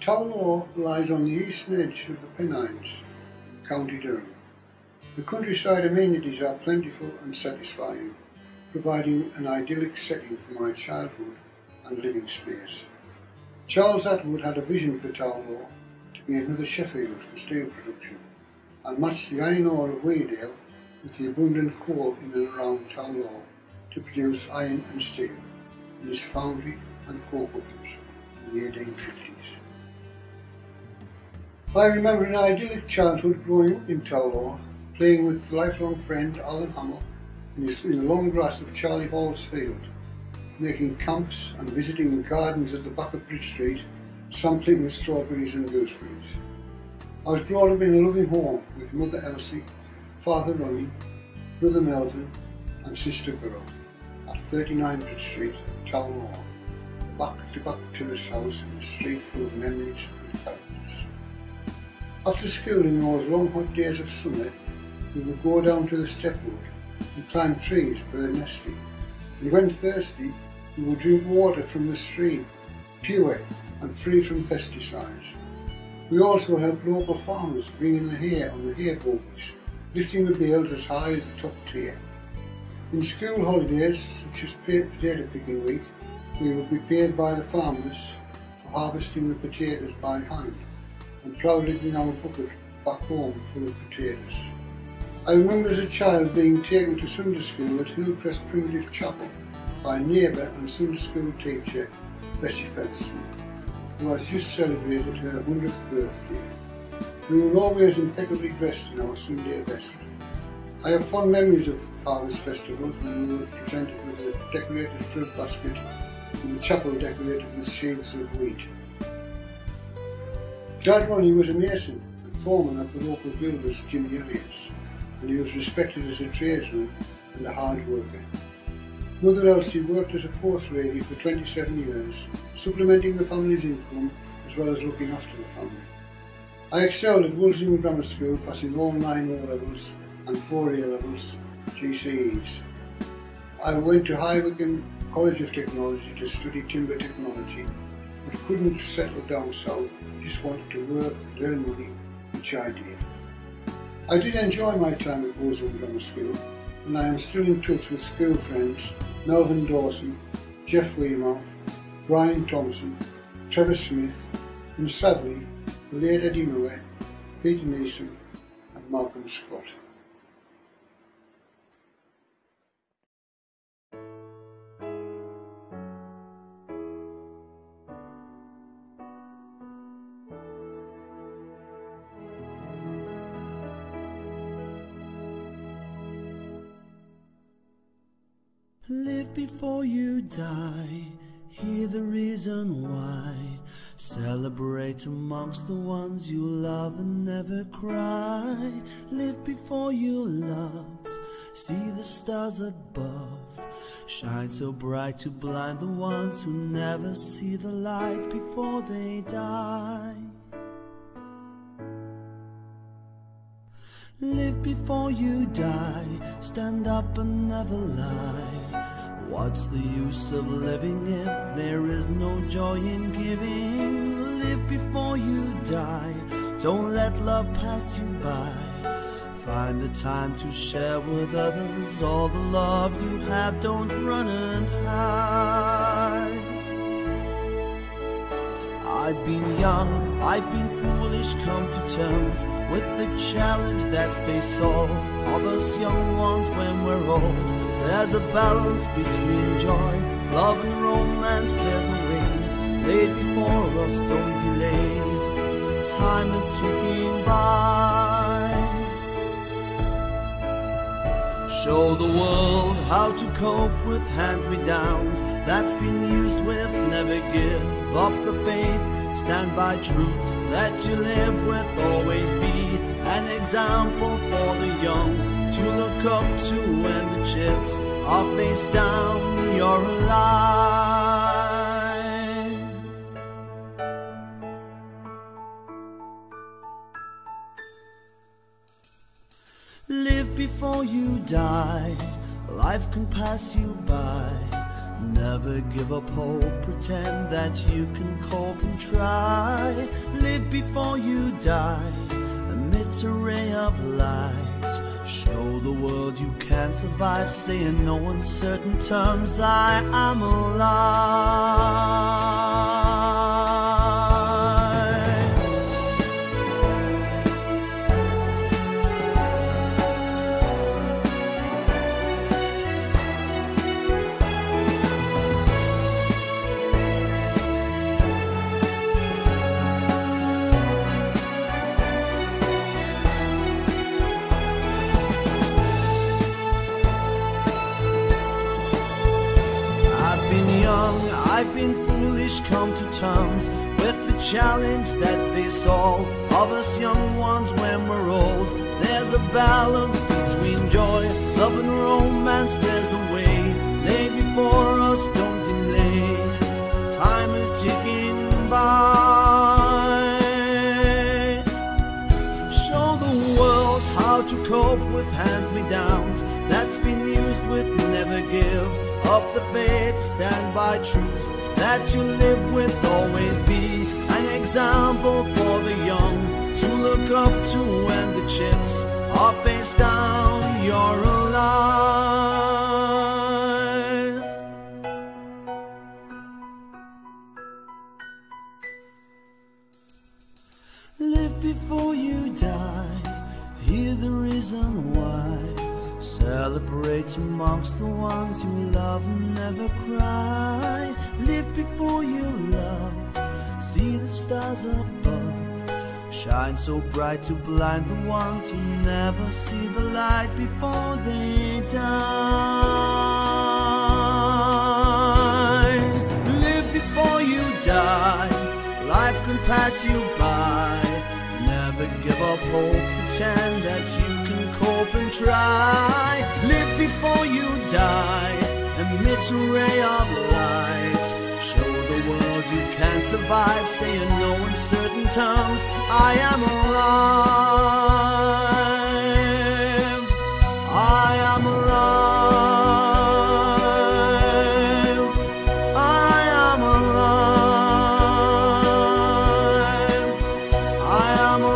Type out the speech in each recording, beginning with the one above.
Townlaw lies on the eastern edge of the Pennines, in County Durham. The countryside amenities are plentiful and satisfying, providing an idyllic setting for my childhood and living space. Charles Atwood had a vision for Townlaw to be another Sheffield for steel production, and match the iron ore of Weardale with the abundant coal in and around Townlaw to produce iron and steel in his foundry and coke ovens in the 1850s. I remember an idyllic childhood growing up in Townlaw, playing with lifelong friend Alan Hamill in the long grass of Charlie Hall's field, making camps and visiting the gardens at the back of Bridge Street, sampling the strawberries and gooseberries. I was brought up in a loving home with Mother Elsie, Father Ronnie, Brother Melvin and Sister Burrow at 39 Bridge Street, Townlaw, back-to-back terrace house in a street full of memories and characters. After school in those long hot days of summer, we would go down to the stepwood and climb trees bird nesting, and when thirsty we would drink water from the stream, pure and free from pesticides. We also helped local farmers bring in the hay on the hay bogies, lifting the bales as high as the top tier. In school holidays, such as potato picking week, we would be paid by the farmers for harvesting the potatoes by hand, and proudly bring our bucket back home full of potatoes. I remember as a child being taken to Sunday school at Hillcrest Primitive Chapel by neighbour and Sunday school teacher Bessie Featherstone, who had just celebrated her 100th birthday. We were always impeccably dressed in our Sunday best. I have fond memories of harvest festivals when we were presented with a decorated fruit basket and the chapel decorated with sheaves of wheat. Dad Ronnie was a mason and foreman of the local builders Jimmy Elliott's, and he was respected as a tradesman and a hard worker. Mother Elsie worked as a post lady for 27 years, supplementing the family's income as well as looking after the family. I excelled at Woolsey Grammar School, passing all 9 O-levels and 4 A-levels GCEs. I went to High Wycombe College of Technology to study timber technology, but couldn't settle down south, just wanted to work and earn money, which I did. I did enjoy my time at Woolsey Grammar School, and I am still in touch with school friends Melvin Dawson, Jeff Weemouth, Brian Thompson, Trevor Smith, and sadly, the late Eddie Miller, Peter Neeson and Malcolm Scott. Live before you die, hear the reason why. Celebrate amongst the ones you love and never cry. Live before you love, see the stars above. Shine so bright to blind the ones who never see the light before they die. Live before you die, stand up and never lie. What's the use of living if there is no joy in giving? Live before you die, don't let love pass you by. Find the time to share with others all the love you have, don't run and hide. I've been young, I've been foolish, come to terms with the challenge that face all of us young ones when we're old. There's a balance between joy, love and romance, there's a way laid before us, don't delay. Time is ticking by. Show the world how to cope with hand-me-downs that's been used with. Never give up the faith, stand by truths that you live with. Always be an example for the young to look up to when the chips are face down. You're alive. Live before you die, life can pass you by. Never give up hope, pretend that you can cope and try. Live before you die, amidst a ray of light. Show the world you can survive, say in no uncertain terms, I am alive. I've been foolish, come to terms with the challenge that face all of us young ones when we're old. There's a balance between joy, love and romance. There's a way lay before us, don't delay. Time is ticking by. Show the world how to cope with hand-me-downs that's been used with. Never give up the faith, stand by truths that you live with. Always be an example for the young to look up to when the chips are face down. You're alive. Live before you die, hear the reason why. Celebrate amongst the ones you love and never cry. Live before you love, see the stars above. Shine so bright to blind the ones who never see the light before they die. Live before you die, life can pass you by. Never give up hope, pretend that you can cope and try. Live before you die, amidst a ray of light. Show the world you can survive, say in no uncertain terms, I am alive. I am alive. I am alive. I am alive.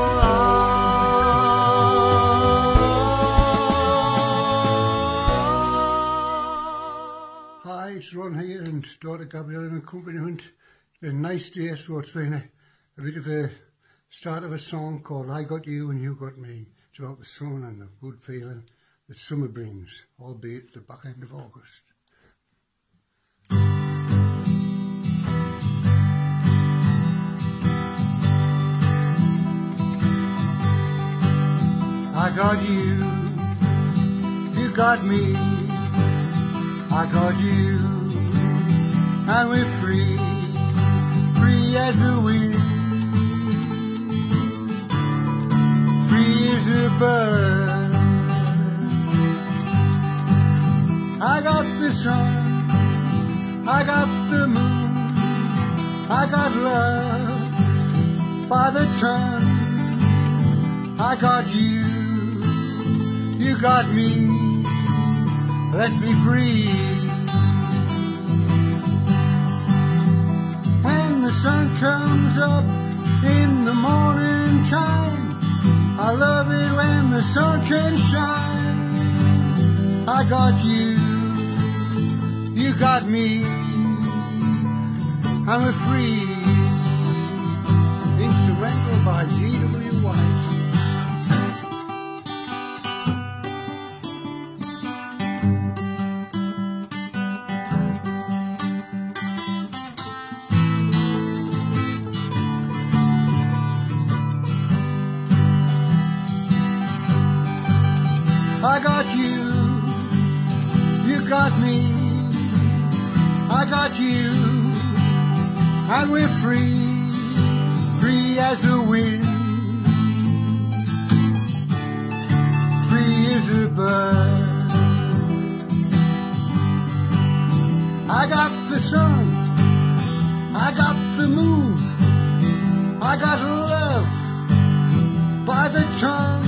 Hi, it's Ron here and daughter Gabrielle and accompaniment. It's been a nice day, so it's been a bit of a start of a song called I Got You and You Got Me. It's about the sun and the good feeling that summer brings, albeit the back end of August. I got you, you got me, I got you, and we're free, free as the wind, free as a bird. I got the sun, I got the moon, I got love by the ton. I got you, you got me, let's be free. When the sun comes up in the morning time, I love it when the sun can shine. I got you, you got me, and we're free. Instrumental by G.W. White. I got you, you got me, I got you, and we're free, free as the wind, free as a bird. I got the sun, I got the moon, I got love by the ton.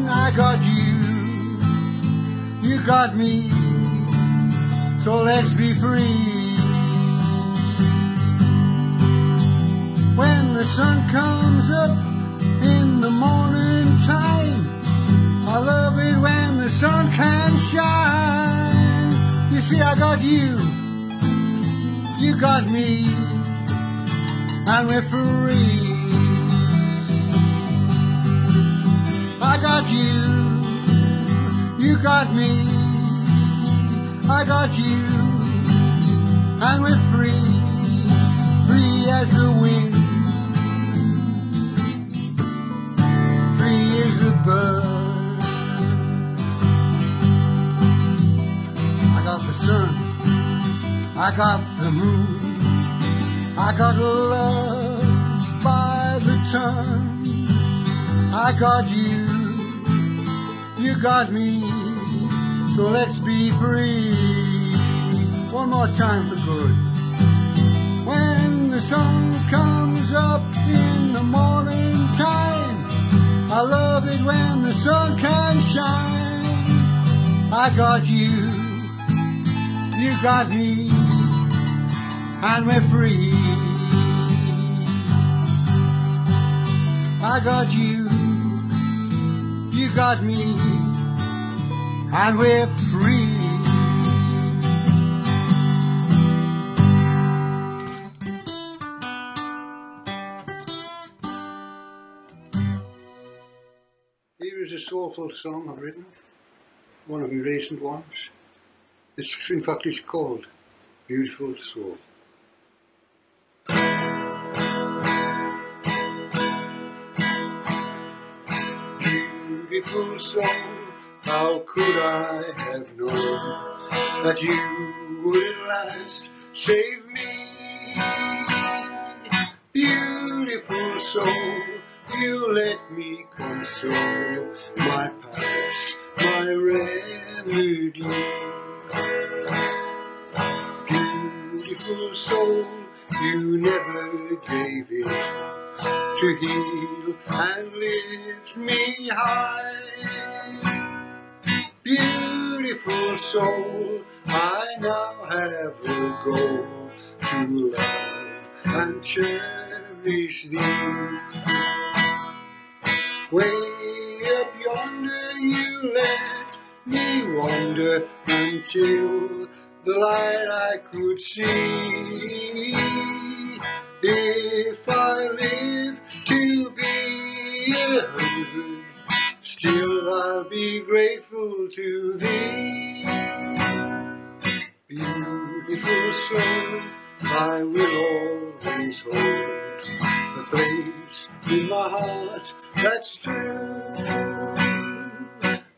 I got you, you got me, so let's be free. When the sun comes up in the morning time, I love it when the sun can shine. You see, I got you, you got me, and we're free. I got you got me, I got you, and we're free, free as the wind, free as the bird. I got the sun, I got the moon, I got love by the ton. I got you got me, so let's be free. One more time for good. When the sun comes up in the morning time, I love it when the sun can shine. I got you got me, and we're free. I got you got me, and we're free. Here is a soulful song I've written, one of my recent ones. In fact, it's called Beautiful Soul. Beautiful soul, how could I have known that you would at last save me? Beautiful soul, you let me console my past, my remedy. Beautiful soul, you never gave in to heal and lift me high. Beautiful soul, I now have a goal to love and cherish thee. Way up yonder you let me wander until the light I could see. If I live to be 100, still I'll be grateful to thee. Beautiful soul, I will always hold a place in my heart that's true.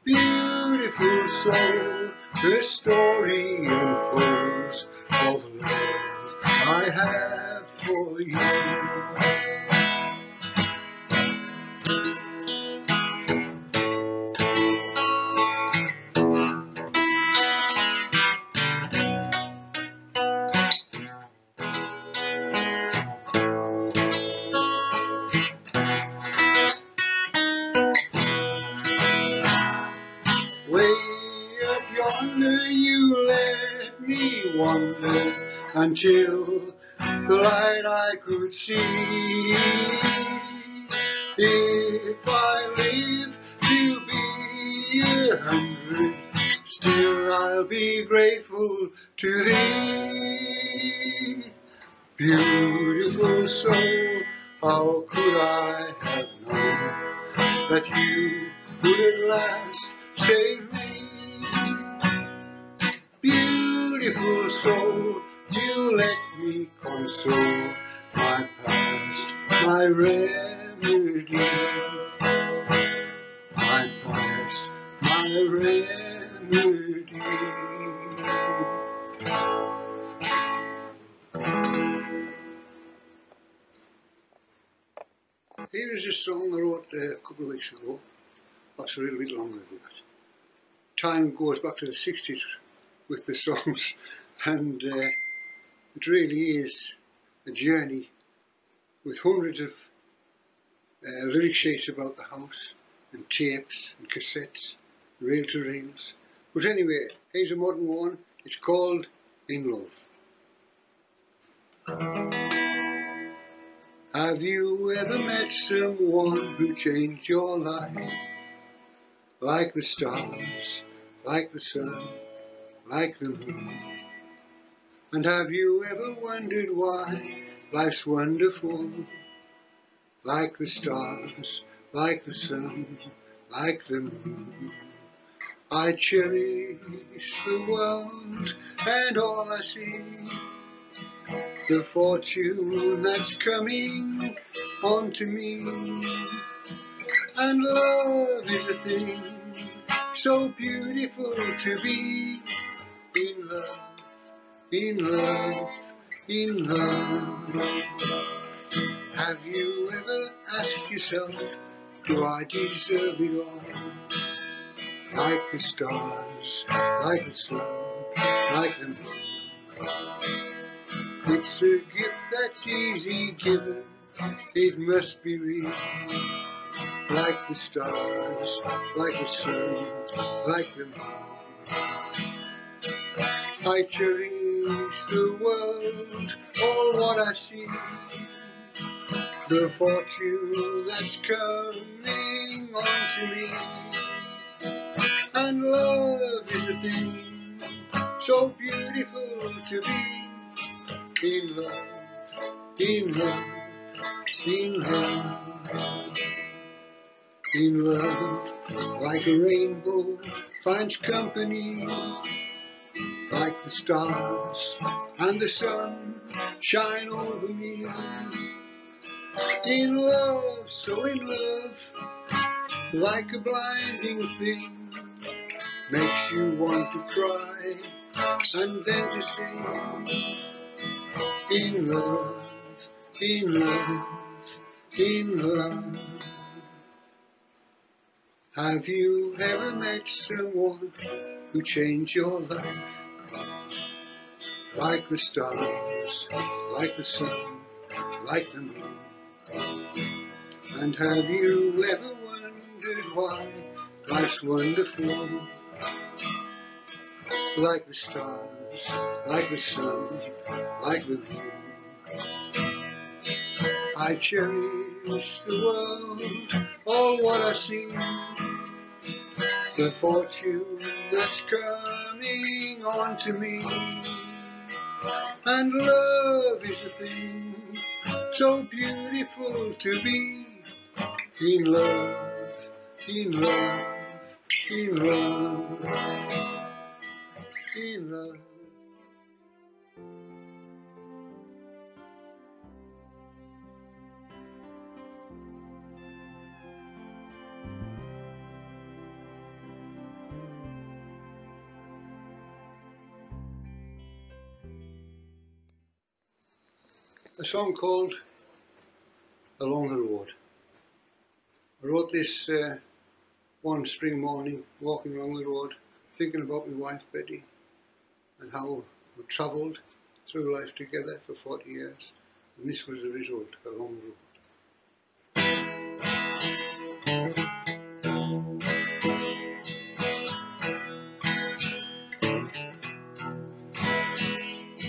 Beautiful soul, the story unfolds of love I have for you. Way up yonder you let me wander until the light I could see. If I live to be 100, still I'll be grateful to thee. Beautiful soul, how could I have known that you would at last save me? Beautiful soul, you let me console my past, my remedy. My past, my remedy. Here is a song I wrote a couple of weeks ago, perhaps a little bit longer than that. Time goes back to the 60s with the songs, and it really is a journey with hundreds of lyric sheets about the house, and tapes and cassettes, reel to reels. But anyway, here's a modern one. It's called in love. Have you ever met someone who changed your life? Like the stars, like the sun, like the moon. And have you ever wondered why life's wonderful? Like the stars, like the sun, like the moon. I cherish the world and all I see, the fortune that's coming onto me. And love is a thing so beautiful to be in love, in love, in love. Have you ever asked yourself, do I deserve it all? Like the stars, like the sun, like the moon. It's a gift that's easy given, it must be real. Like the stars, like the sun, like the moon. I cherish the world, all what I see, the fortune that's coming onto me. And love is a thing so beautiful to be in love, in love, in love, in love. Like a rainbow finds company, like the stars and the sun shine over me. In love, so in love, like a blinding thing, makes you want to cry and then to sing. In love, in love, in love. Have you ever met someone who changed your life? Like the stars, like the sun, like the moon. And have you ever wondered why life's wonderful? Like the stars, like the sun, like the moon. I cherish the world, all what I see, the fortune that's coming onto me. And love is a thing so beautiful to be in love, in love, in love, in love. A song called Along the Road. I wrote this one spring morning, walking along the road, thinking about my wife Betty and how we travelled through life together for 40 years, and this was the result, Along the Road.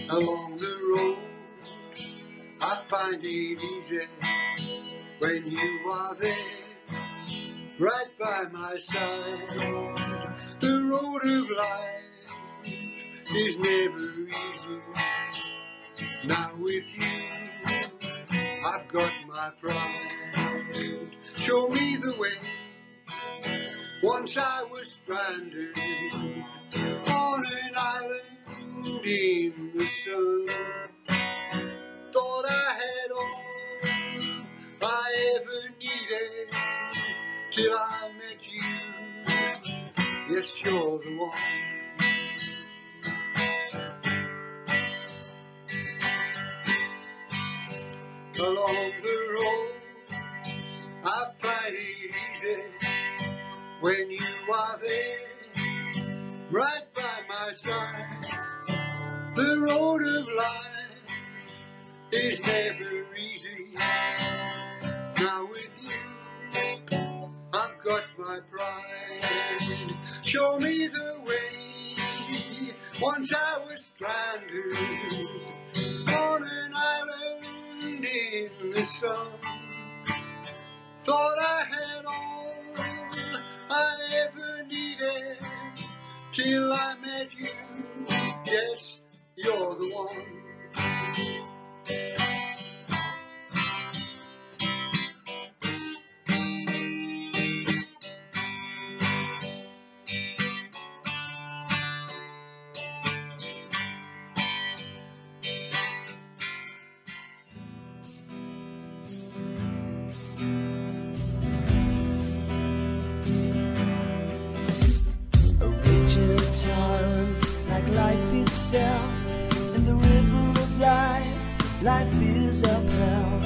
Along the road, I find it easy when you are there, right by my side. The road of life is never easy. Now with you, I've got my pride. Show me the way. Once I was stranded on an island in the sun. Thought I had all I ever needed till I met you. Yes, you're the one. Along the road, I find it easy when you are there, right by my side. The road of life is never easy. Now with you, I've got my pride. Show me the way. Once I was stranded on an island in the sun. Thought I had all I ever needed till I met you. Yes, you're the one. Tyrant like life itself, in the river of life, life is upheld.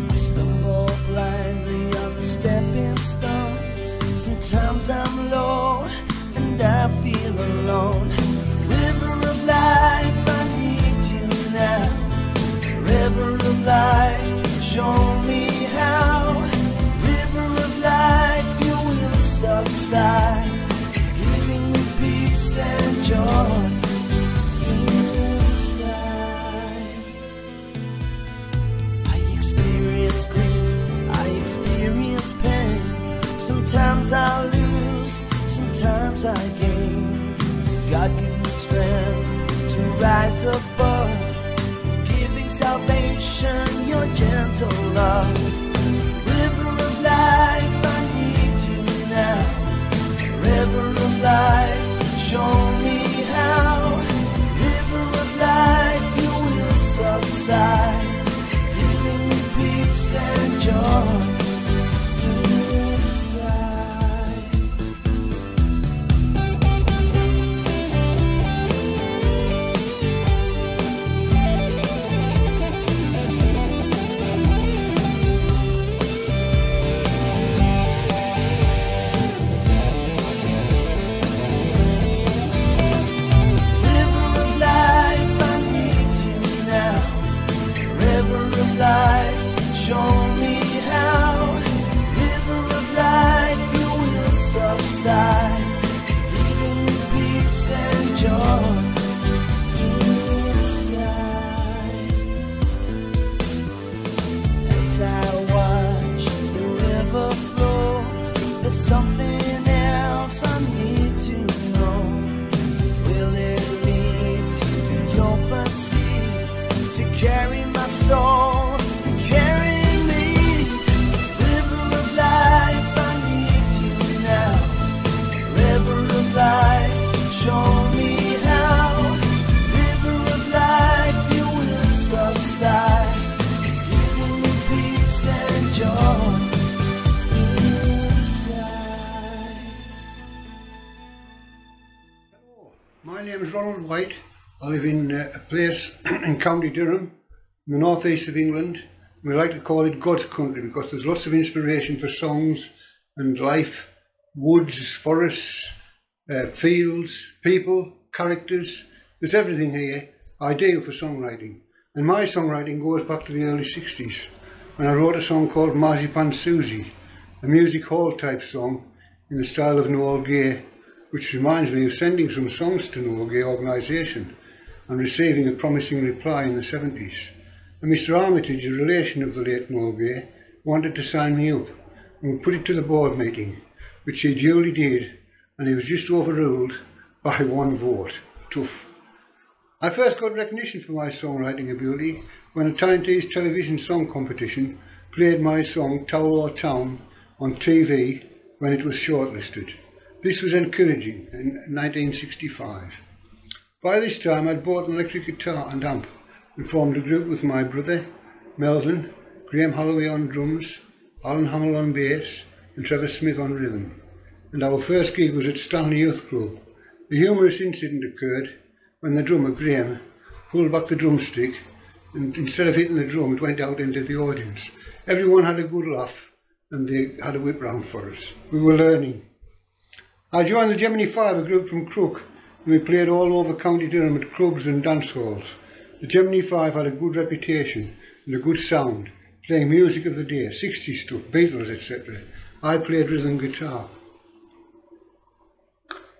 I stumble blindly on the stepping stones. Sometimes I'm low and I feel alone. River of life, I need you now. River of life, show me how. River of life, you will subside, giving me peace and joy inside. I experience grief, I experience pain. Sometimes I lose, sometimes I gain. God give me strength to rise above, giving salvation your gentle love. River of life, I need you now. River of life, show me how. River of life, you will subside, giving me peace and joy inside. Show me how. River of life, you will subside, giving me peace and joy inside. As I watch the river flow, there's something else I need to know. Will it lead to the open sea to carry my soul? Show me how. River of life, you will subside, giving me peace and joy inside. Hello, my name is Ronald White. I live in a place in County Durham, in the northeast of England. We like to call it God's country because there's lots of inspiration for songs and life, woods, forests, fields, people, characters. There's everything here, ideal for songwriting. And my songwriting goes back to the early 60s when I wrote a song called Marzipan Susie, a music hall type song in the style of Noel Gay, which reminds me of sending some songs to Noel Gay organisation and receiving a promising reply in the 70s. And Mr Armitage, a relation of the late Noel Gay, wanted to sign me up, and we put it to the board meeting, which he duly did, and he was just overruled by one vote. Tough. I first got recognition for my songwriting ability when a Tyne-Tees television song competition played my song Towel or Town on TV when it was shortlisted. This was encouraging in 1965. By this time I'd bought an electric guitar and amp and formed a group with my brother, Melvin, Graham Holloway on drums, Alan Hamill on bass and Trevor Smith on rhythm. And our first gig was at Stanley Youth Club. A humorous incident occurred when the drummer, Graham, pulled back the drumstick and instead of hitting the drum, it went out into the audience. Everyone had a good laugh and they had a whip round for us. We were learning. I joined the Gemini 5, a group from Crook, and we played all over County Durham at clubs and dance halls. The Gemini 5 had a good reputation and a good sound, playing music of the day, 60s stuff, Beatles, etc. I played rhythm guitar.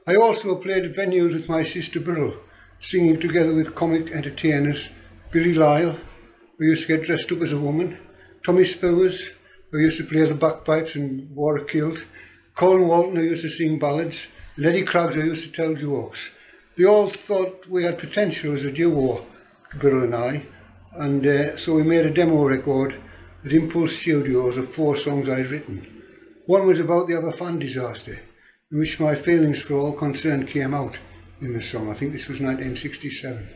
I also played at venues with my sister Beryl, singing together with comic entertainers Billy Lyle, who used to get dressed up as a woman, Tommy Spowers, who used to play the bagpipes and wore a kilt, Colin Walton, who used to sing ballads, and Eddie Craggs, who used to tell jokes. They all thought we had potential as a duo, Bill and I, and so we made a demo record at Impulse Studios of 4 songs I'd written. One was about the Aberfan disaster, in which my feelings for all concerned came out in the song. I think this was 1967.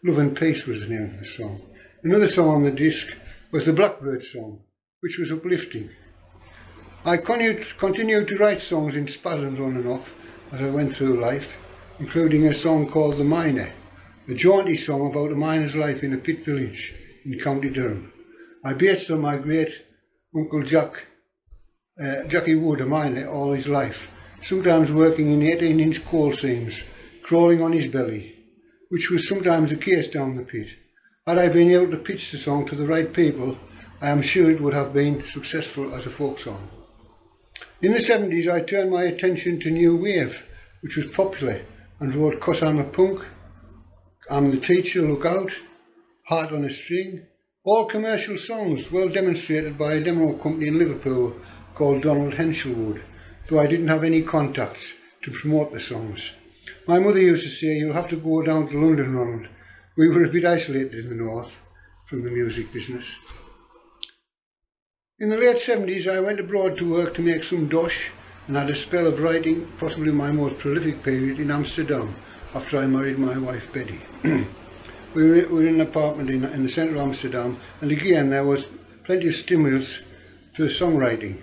Love and Peace was the name of the song. Another song on the disc was the Blackbird song, which was uplifting. I continued to write songs in spasms on and off as I went through life, including a song called The Miner, a jaunty song about a miner's life in a pit village in County Durham. I based on my great Uncle Jackie Wood, a miner, all his life, sometimes working in 18-inch coal seams, crawling on his belly, which was sometimes the case down the pit. Had I been able to pitch the song to the right people, I am sure it would have been successful as a folk song. In the 70s, I turned my attention to New Wave, which was popular, and wrote 'Cause I'm a Punk, I'm the Teacher, Look Out, Heart on a String, all commercial songs well demonstrated by a demo company in Liverpool called Donald Henshelwood, though I didn't have any contacts to promote the songs. My mother used to say, "You'll have to go down to London, Ronald." We were a bit isolated in the north from the music business. In the late 70s, I went abroad to work to make some dosh and had a spell of writing, possibly my most prolific period, in Amsterdam after I married my wife Betty. We were in an apartment in the centre of Amsterdam, and again there was plenty of stimulus for songwriting.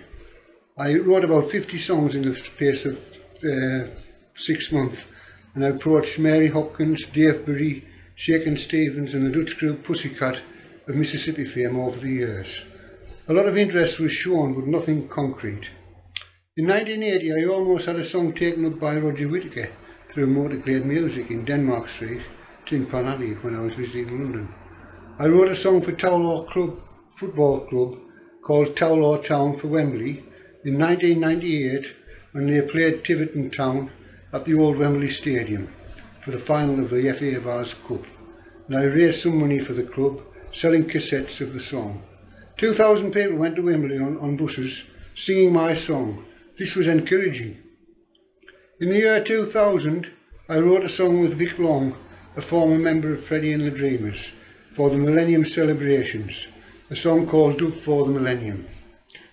I wrote about 50 songs in the space of 6 months, and I approached Mary Hopkins, Dave Berry, Shakin' Stevens and the Dutch group Pussycat of Mississippi fame over the years. A lot of interest was shown, but nothing concrete. In 1980, I almost had a song taken up by Roger Whittaker through Motorglade Music in Denmark Street, Tin Pan Alley, when I was visiting London. I wrote a song for Towlaw Football Club called Towlaw Town for Wembley in 1998 when they played Tiverton Town at the old Wembley Stadium for the final of the FA Vase Cup, and I raised some money for the club, selling cassettes of the song. 2,000 people went to Wembley on buses, singing my song. This was encouraging. In the year 2000, I wrote a song with Vic Long, a former member of Freddie and the Dreamers, for the Millennium Celebrations, a song called Do for the Millennium,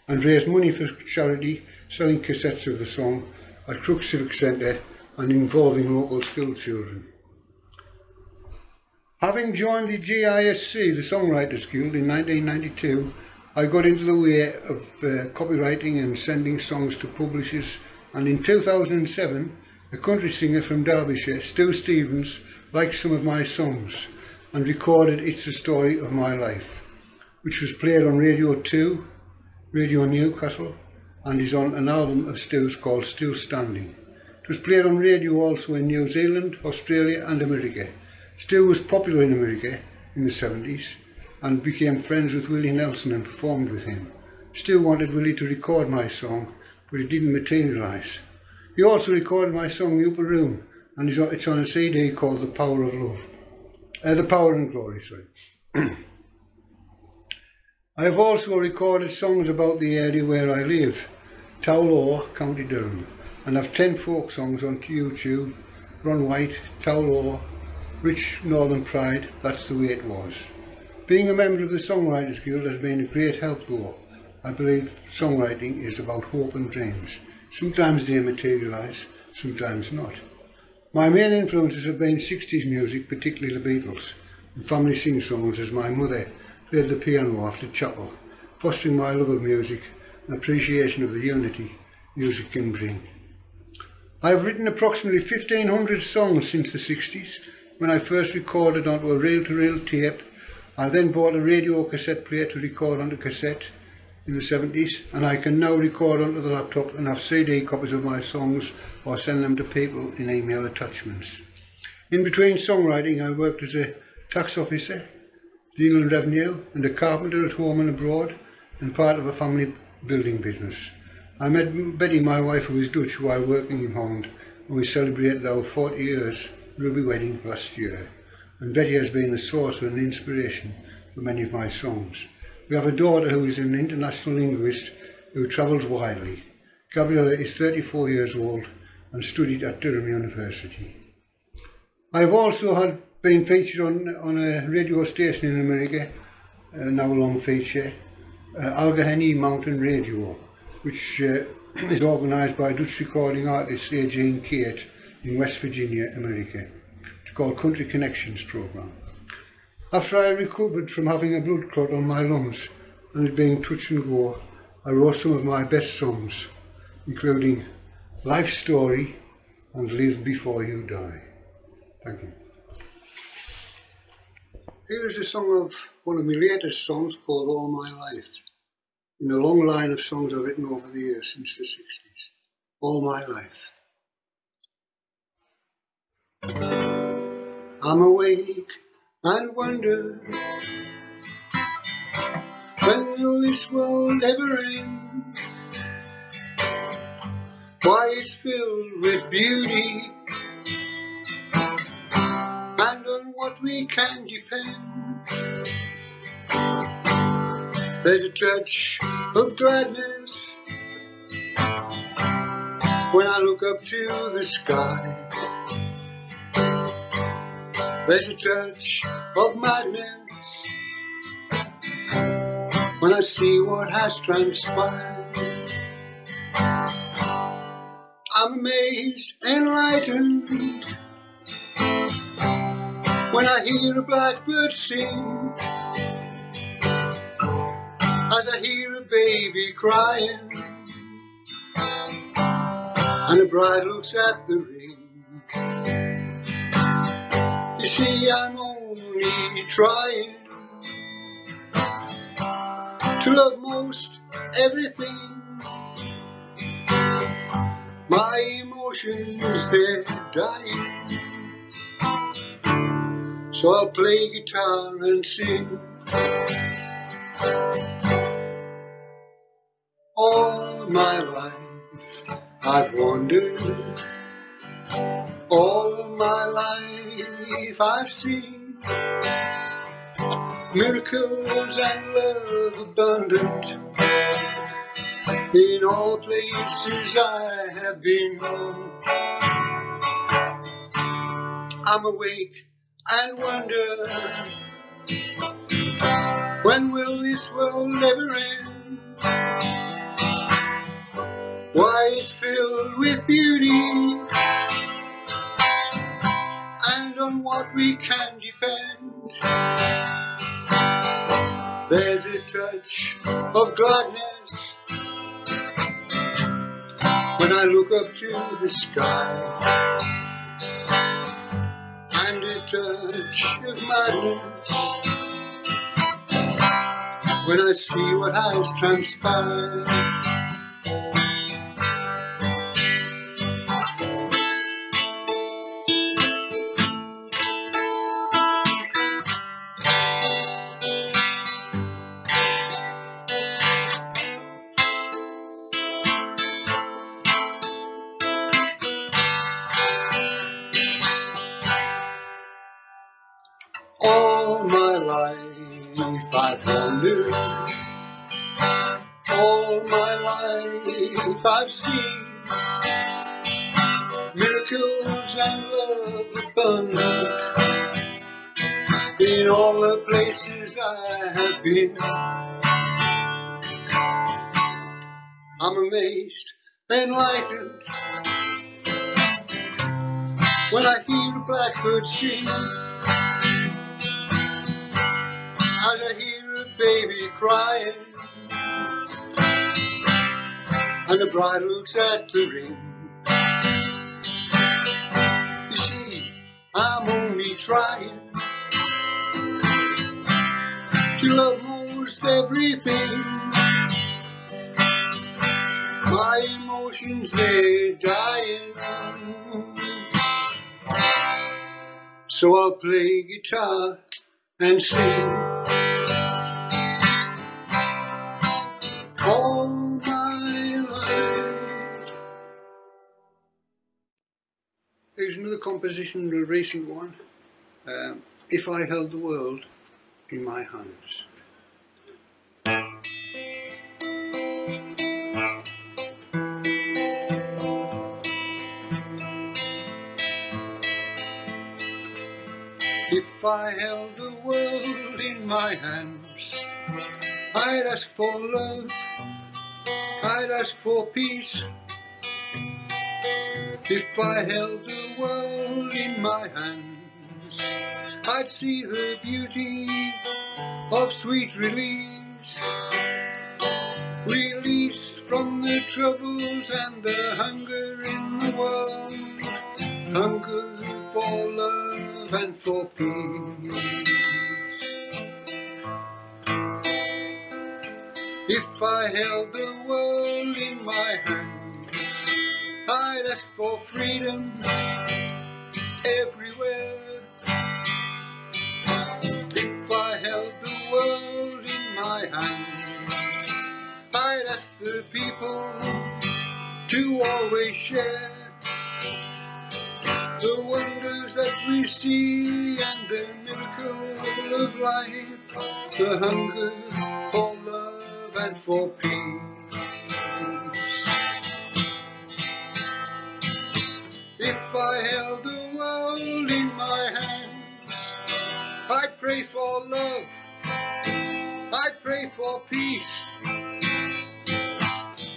and raised money for charity, selling cassettes of the song at Crook Civic Centre and involving local school children. Having joined the GISC, the Songwriters Guild, in 1992, I got into the way of copywriting and sending songs to publishers, and in 2007, a country singer from Derbyshire, Stu Stevens, liked some of my songs and recorded It's a Story of My Life, which was played on Radio 2, Radio Newcastle, and is on an album of Stu's called Still Standing. It was played on radio also in New Zealand, Australia and America. Stu was popular in America in the 70s and became friends with Willie Nelson and performed with him. Stu wanted Willie to record my song, but it didn't materialise. He also recorded my song The Upper Room, and it's on a CD called The Power of Love. The Power and Glory, sorry. I have also recorded songs about the area where I live, Towlaw, County Durham, and have 10 folk songs on YouTube, Ron White, Towlaw, Rich Northern Pride, That's the Way It Was. Being a member of the Songwriters Guild has been a great help though. I believe songwriting is about hope and dreams. Sometimes they materialise, sometimes not. My main influences have been 60s music, particularly the Beatles, and family sing-songs as my mother played the piano after chapel, fostering my love of music and appreciation of the unity music can bring. I have written approximately 1,500 songs since the 60s, when I first recorded onto a reel-to-reel tape. I then bought a radio cassette player to record onto cassette in the 70s, and I can now record onto the laptop and have CD copies of my songs or send them to people in email attachments. In between songwriting, I worked as a tax officer, legal revenue, and a carpenter at home and abroad, and part of a family building business. I met Betty, my wife, who is Dutch, while working in Holland, and we celebrated our 40 years Ruby wedding last year, and Betty has been a source and an inspiration for many of my songs. We have a daughter who is an international linguist who travels widely. Gabriella is 34 years old and studied at Durham University. I have also been featured on a radio station in America, an hour-long feature, Allegheny Mountain Radio, which is organised by Dutch recording artist Eugene Kate in West Virginia, America. It's called Country Connections Programme. After I recovered from having a blood clot on my lungs and it being touch and go, I wrote some of my best songs, including Life Story and Live Before You Die. Thank you. Here is a song of one of my latest songs called All My Life, in a long line of songs I've written over the years since the 60s. All My Life. I'm awake and wonder, when will this world ever end? Why it's filled with beauty, and on what we can depend. There's a touch of gladness when I look up to the sky. There's a touch of madness when I see what has transpired. I'm amazed, enlightened, when I hear a blackbird sing, as I hear a baby crying, and a bride looks at the ring. You see, I'm only trying to love most everything. My emotions, they're dying, so I'll play guitar and sing. All my life I've wandered, all my life I've seen miracles and love abundant in all places I have been. I'm awake and wonder, when will this world ever end? Why it's filled with beauty, and on what we can depend. There's a touch of gladness when I look up to the sky, and a touch of madness when I see what has transpired. All my life I've wandered, all my life I've seen miracles and love abundant in all the places I have been. I'm amazed, enlightened, when I hear a blackbird sing, as I hear a baby crying, and the bride looks at the ring. You see, I'm only trying to love most everything. My emotions, they're dying, so I'll play guitar and sing. All my life. here's another composition, a recent one. If I held the world in my hands. If I held the world in my hands, I'd ask for love, I'd ask for peace. If I held the world in my hands, I'd see the beauty of sweet release. Release from the troubles and the hunger in the world. Hunger for love and for peace. If I held the world in my hands, I'd ask for freedom everywhere. If I held the world in my hands, I'd ask the people to always share the wonders that we see and the miracle of life, the hunger for love and for peace. If I held the world in my hands, I'd pray for love, I'd pray for peace.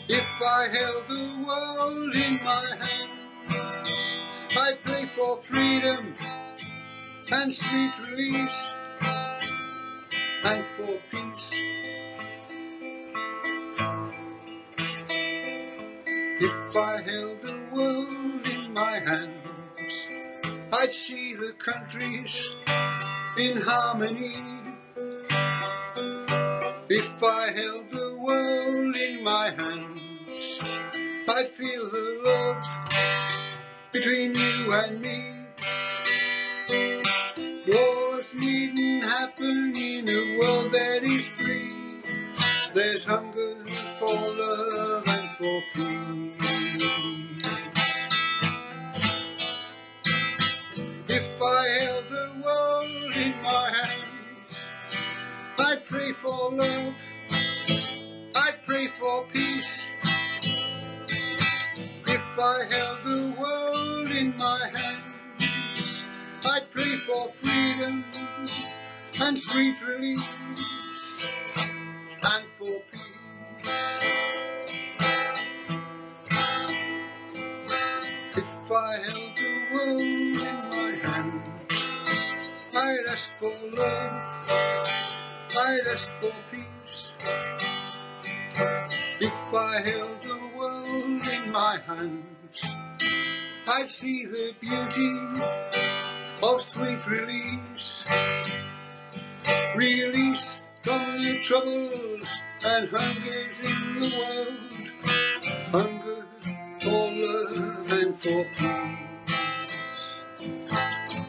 If I held the world in my hands, I'd pray for freedom and sweet release and for peace. If I held the world in my hands, I'd see the countries in harmony. If I held the world in my hands, I'd feel the love between you and me. Wars needn't happen in a world that is free. There's hunger for love and for peace. If I held the world in my hands, I'd pray for love, I'd pray for peace. If I held the world in my hands, I'd pray for freedom and sweet release and for peace. If I held the world in my hands, I'd ask for love, I'd ask for peace. If I held the world in my hands, I'd see the beauty of sweet release. Release from the troubles and hungers in the world. Hunger for love and for peace.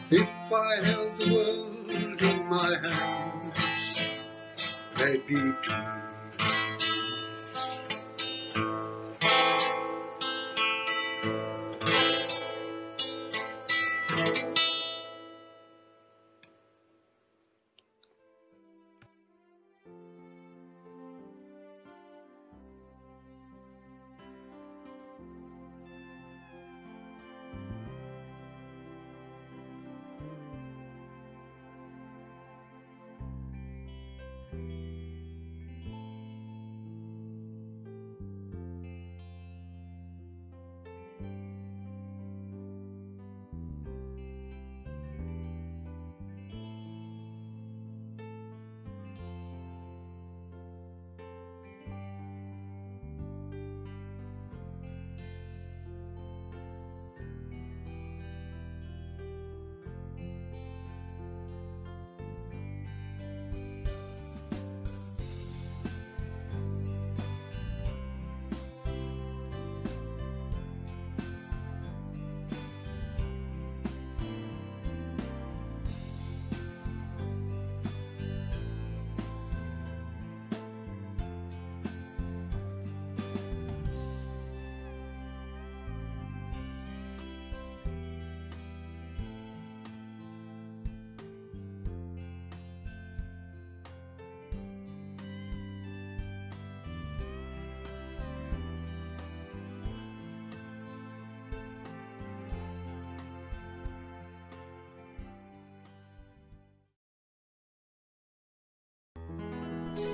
If I held the world in my hands, there'd be peace.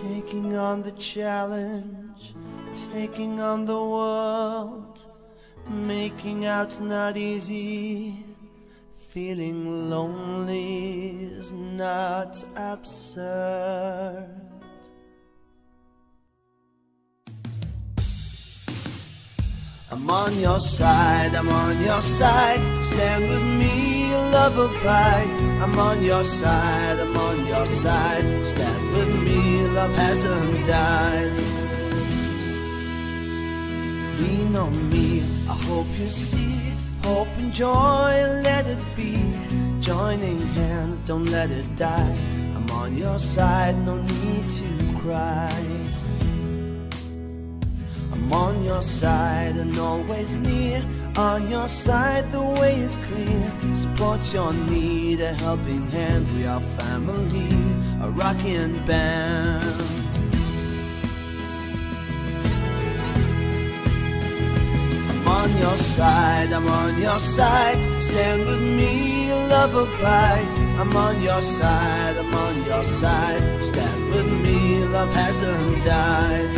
taking on the challenge, taking on the world, making out not easy. Feeling lonely is not absurd. I'm on your side, I'm on your side. Stand with me, love abide. I'm on your side, I'm on your side. Stand with me, love hasn't died. Lean on me, I hope you see. Hope and joy, let it be. Joining hands, don't let it die. I'm on your side, no need to cry. I'm on your side and always near. On your side, the way is clear. Support your need, a helping hand. We are family, a rocking band. I'm on your side, I'm on your side. Stand with me, love abide. I'm on your side, I'm on your side. Stand with me, love hasn't died.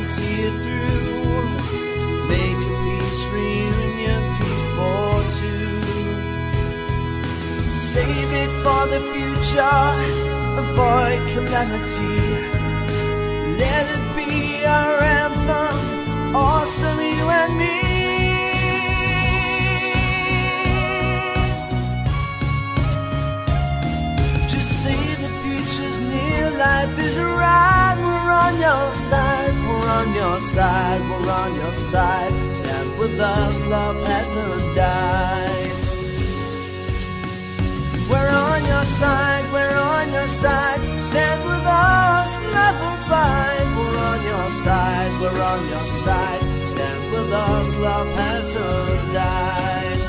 See it through, make a peace reunion, peace for two. Save it for the future, avoid calamity. Let it be our anthem, awesome you and me. Just say the future's near, life is right, we're on your side. We're on your side, we're on your side. Stand with us, love hasn't died. We're on your side, we're on your side. Stand with us, love abide. We're on your side, we're on your side. Stand with us, love hasn't died.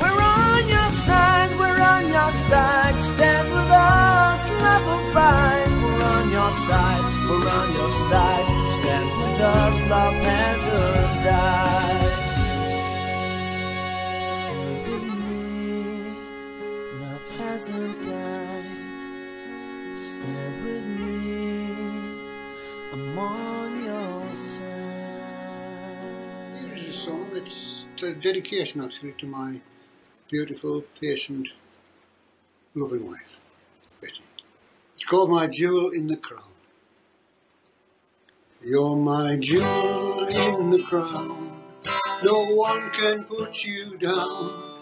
We're on your side, we're on your side. Stand with us, love abide. We're on your side. We're on your side, stand with us, love hasn't died. Stand with me, love hasn't died. Stand with me, I'm on your side. Here is a song that's a dedication actually to my beautiful, patient, loving wife, Betty. It's called My Jewel in the Crown. You're my jewel in the crown, no one can put you down.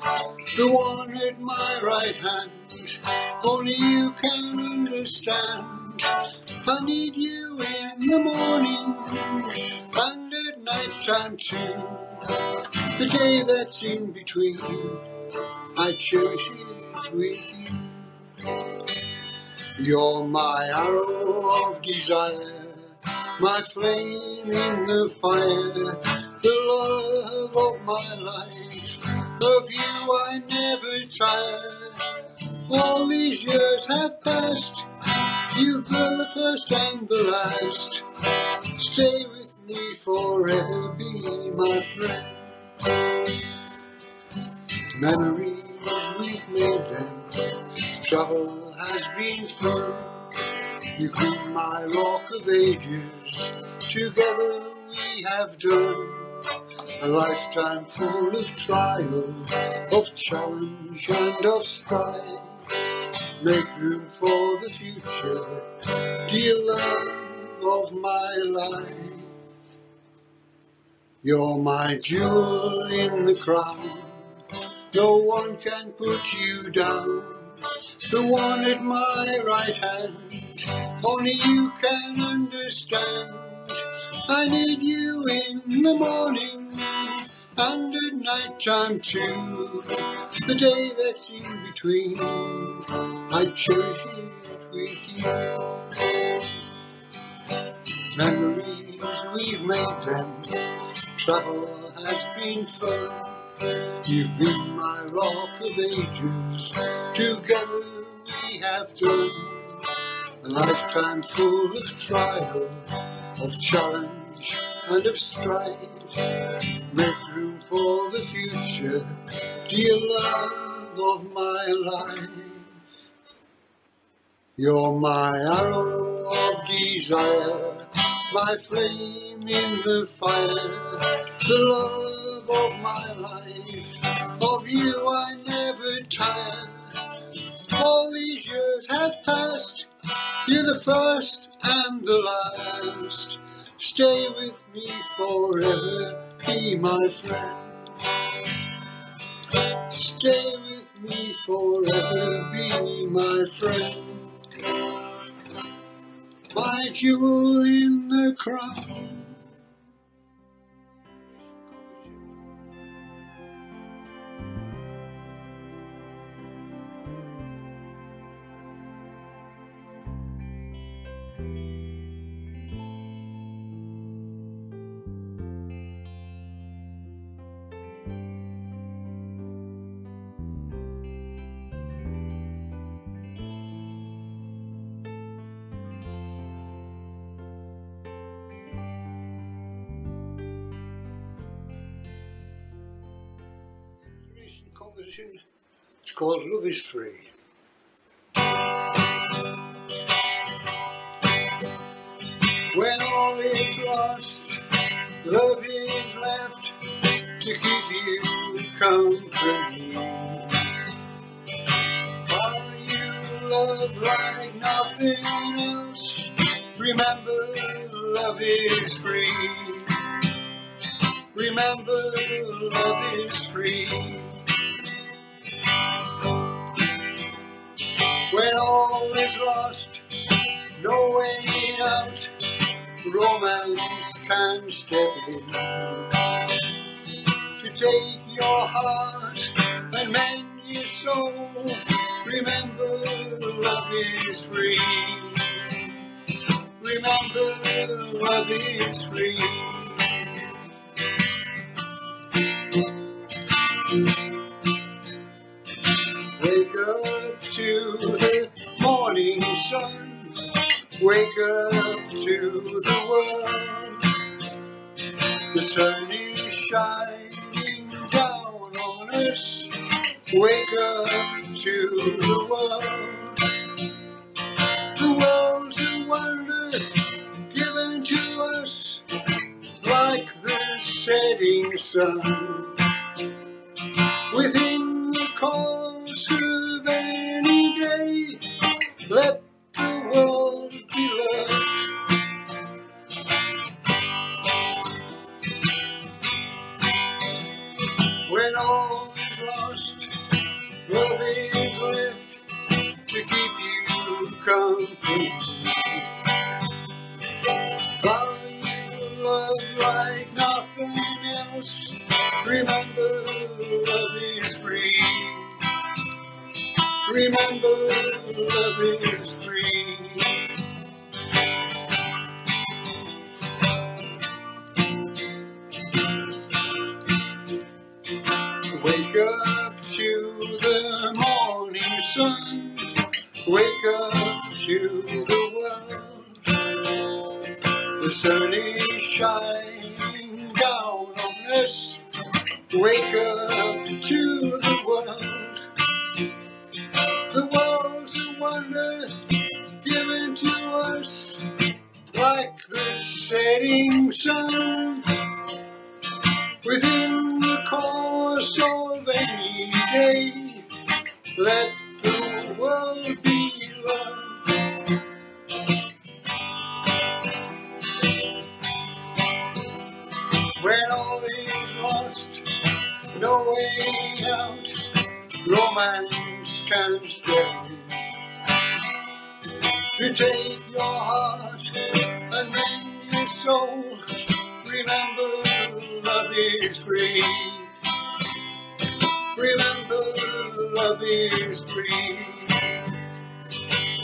The one at my right hand, only you can understand. I need you in the morning and at night time too. The day that's in between, I cherish it with you. You're my arrow of desire, my flame in the fire, the love of my life. Of you I never tire. All these years have passed, you've been the first and the last. Stay with me forever, be my friend. Memories we've made them, travel has been through. You clean my rock of ages, together we have done a lifetime full of trial, of challenge and of strife. Make room for the future, dear love of my life. You're my jewel in the crown, no one can put you down. The one at my right hand, only you can understand. I need you in the morning and at night time too. The day that's in between, I cherish it with you. Memories we've made them, travel has been fun. You've been my rock of ages, together we have done a lifetime full of trial, of challenge and of strife. Make room for the future, dear love of my life. You're my arrow of desire, my flame in the fire, the love of my life. Of you I never tire. All these years have passed, you're the first and the last. Stay with me forever, be my friend. Stay with me forever, be my friend. My jewel in the crown. Recent composition. It's called Love is Free. When all is lost, love is left to keep you company. Are you love like nothing else? Remember, love is free. Remember, love is free. When all is lost, no way out, romance can step in to take your heart and mend your soul. Remember, love is free. Remember, love is free. Wake up to the morning sun, wake up to the world. The sun is shining down on us, wake up to the world. The world's a wonder given to us, like the setting sun. Within the course of any day, let the world be loved. When all is lost, love is left to keep you company. Value love like nothing else. Remember, love is free. Remember, love is free. Wake up to the morning sun, wake up to the world. The sun is shining down on us, wake up to the world. The world's a wonder given to us, like the setting sun. Within the course of any day, let the world be loved. When all is lost, no way out, romance can stay to take your heart and mend your soul. Remember, love is free. Remember, love is free.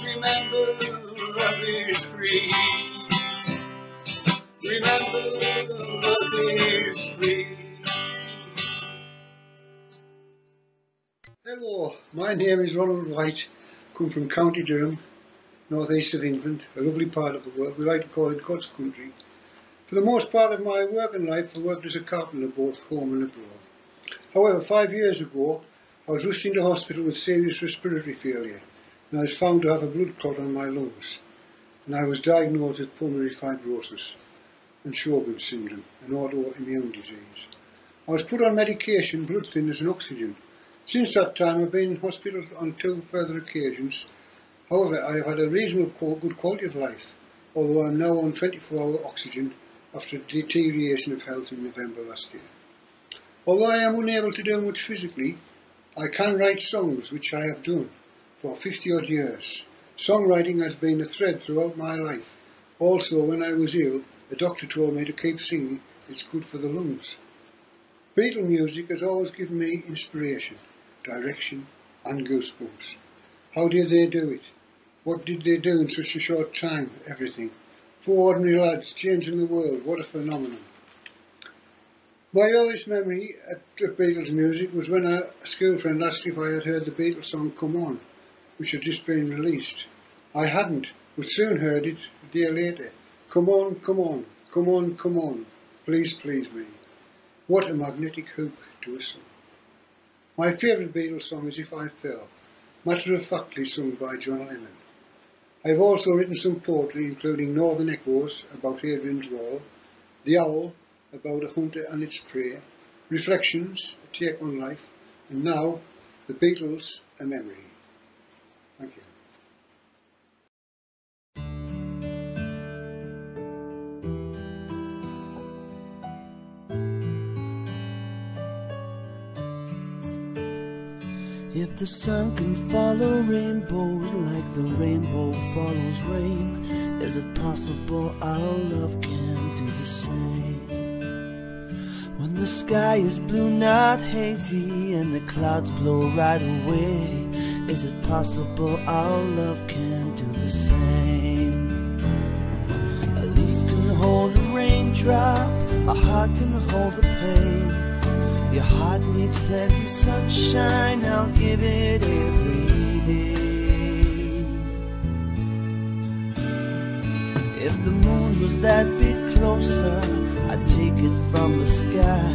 Remember, love is free. Remember, love is free. Hello, my name is Ronald White, come from County Durham, northeast of England, a lovely part of the world. We like to call it God's country. For the most part of my working life, I worked as a carpenter both home and abroad. However, 5 years ago, I was rushed into hospital with serious respiratory failure, and I was found to have a blood clot on my lungs, and I was diagnosed with pulmonary fibrosis and Sjogren's syndrome, an autoimmune disease. I was put on medication, blood thinners and oxygen. Since that time, I've been in hospital on 2 further occasions. However, I have had a reasonable good quality of life, although I'm now on 24-hour oxygen after deterioration of health in November last year. Although I am unable to do much physically, I can write songs, which I have done for 50-odd years. Songwriting has been a thread throughout my life. Also, when I was ill, the doctor told me to keep singing, it's good for the lungs. Beatle music has always given me inspiration, direction and goosebumps. How did they do it? What did they do in such a short time? Everything. 4 ordinary lads changing the world, what a phenomenon. My earliest memory of Beatles music was when a school friend asked if I had heard the Beatles song Come On, which had just been released. I hadn't, but soon heard it a day later. Come on, come on, come on, come on, please, please me. What a magnetic hook to a song. My favourite Beatles song is If I Fell, matter-of-factly sung by John Lennon. I have also written some poetry, including Northern Echoes about Hadrian's Wall, The Owl about a hunter and its prey, Reflections, a take on life, and now The Beatles, a memory. Thank you. If the sun can follow rainbows like the rainbow follows rain, is it possible our love can do the same? When the sky is blue, not hazy, and the clouds blow right away, is it possible our love can do the same? A leaf can hold a raindrop, a heart can hold the pain. Your heart needs plenty sunshine, I'll give it every day. If the moon was that bit closer, I'd take it from the sky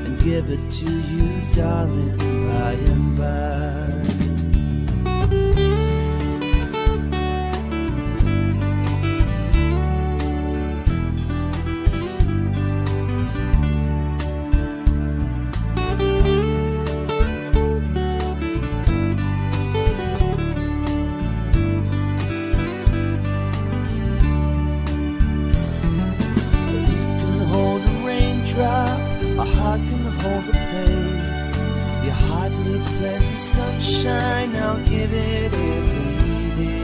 and give it to you, darling, by and by. A heart can hold the pain. Your heart needs plenty sunshine, I'll give it every day.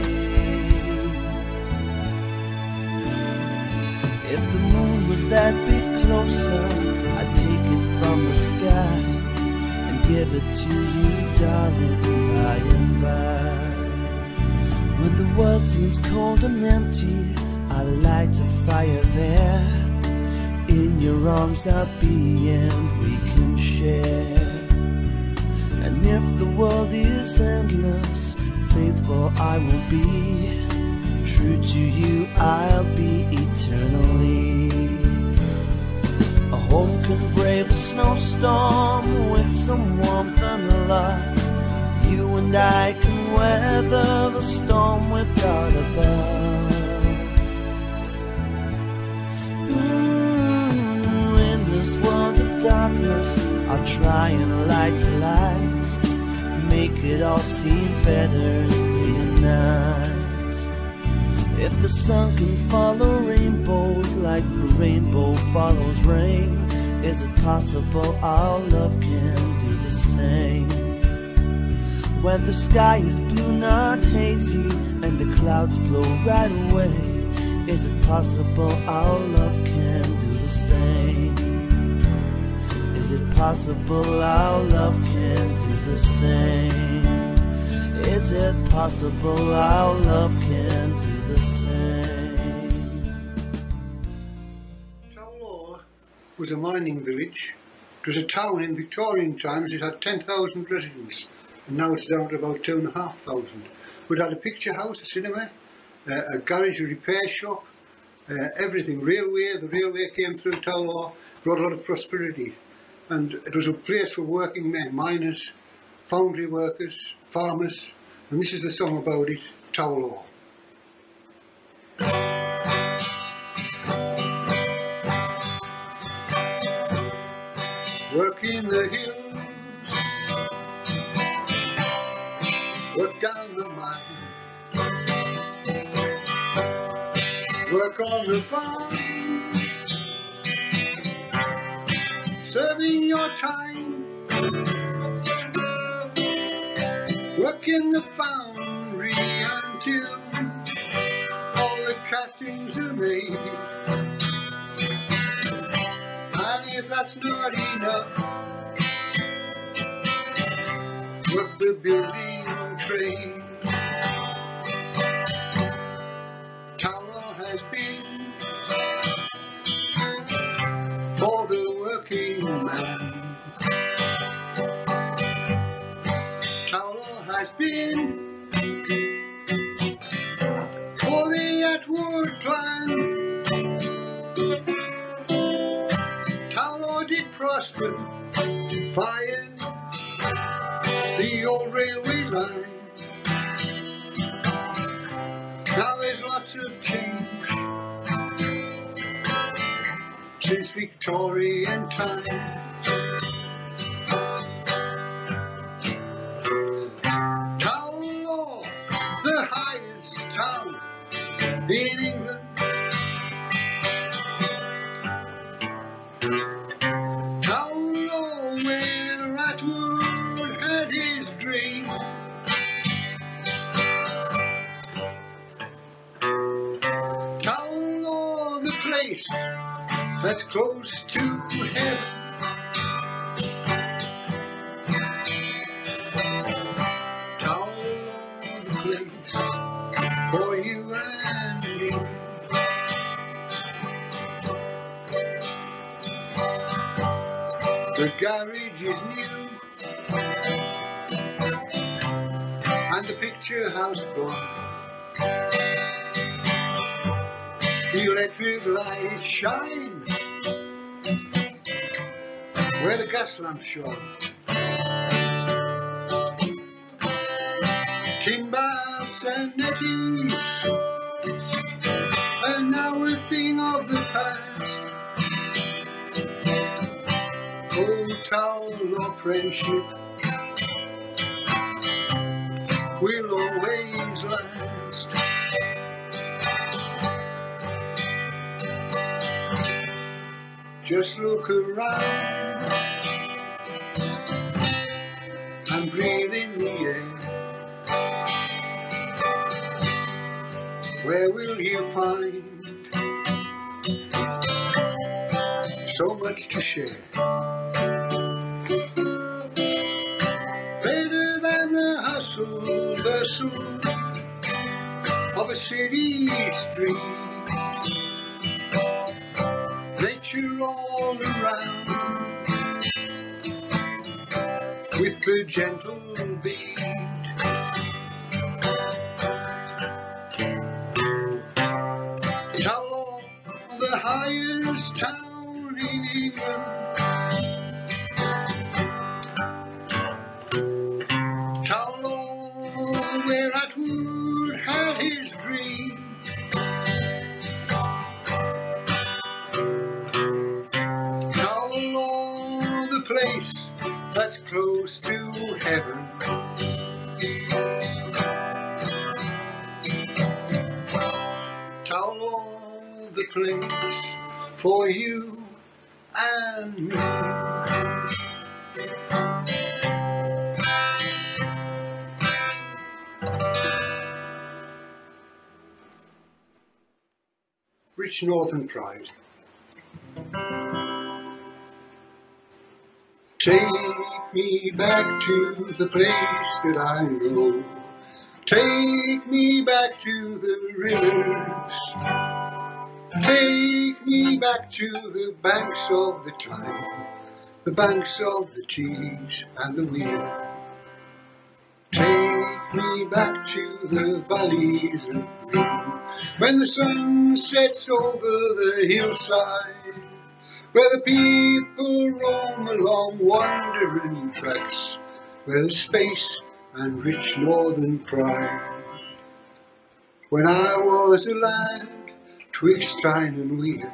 If the moon was that bit closer, I'd take it from the sky and give it to you, darling, by and by. When the world seems cold and empty, I light a fire there. In your arms I'll be and we can share. And if the world is endless, faithful I will be. True to you I'll be eternally. A home can brave a snowstorm with some warmth and love. You and I can weather the storm with God above. Darkness, I'll try and light a light, make it all seem better day and night. If the sun can follow rainbows like the rainbow follows rain, is it possible our love can do the same? When the sky is blue, not hazy, and the clouds blow right away, is it possible our love can do the same? Is it possible our love can do the same? Is it possible our love can do the same? Towlaw was a mining village. It was a town in Victorian times. It had 10,000 residents, and now it's down to about 2,500. It had a picture house, a cinema, a garage, a repair shop, everything. Railway, the railway came through Towlaw, brought a lot of prosperity. And it was a place for working men, miners, foundry workers, farmers. And this is the song about it, Towlaw. Work in the hills, work down the mine, work on the farm, serving your time. Work in the foundry until all the castings are made. And if that's not enough, work the building trade. Towlaw has been for the working man. Towlaw has been for the Atwood plan. Towlaw did prosper via the old railway line. Now there's lots of change since Victorian time. Towlaw, the highest town in England. Towlaw, where Atwood had his dream. Towlaw, the place that's close to heaven. Towlaw, the place for you and me. The garage is new and the picture house gone. The electric light shines where the gas lamp shone. Tin baths and netties are now a thing of the past. Old Towlaw friendship will always last. Just look around and breathe in the air. Where will you find so much to share? Better than the hustle, bustle of a city street. Nature all around with the gentle beat. Towlaw, the highest town in England. Towlaw, where Atwood had his dream. Towlaw, the place that's close to heaven. Towlaw, the place for you and me. Rich Northern Pride. Take me back to the place that I know. Take me back to the rivers. Take me back to the banks of the Tyne, the banks of the Tees and the Wear. Take me back to the valleys of green, when the sun sets over the hillside, where the people roam along wandering tracks, where there's space and rich northern pride. When I was a lad, twixt Tyne and Wear,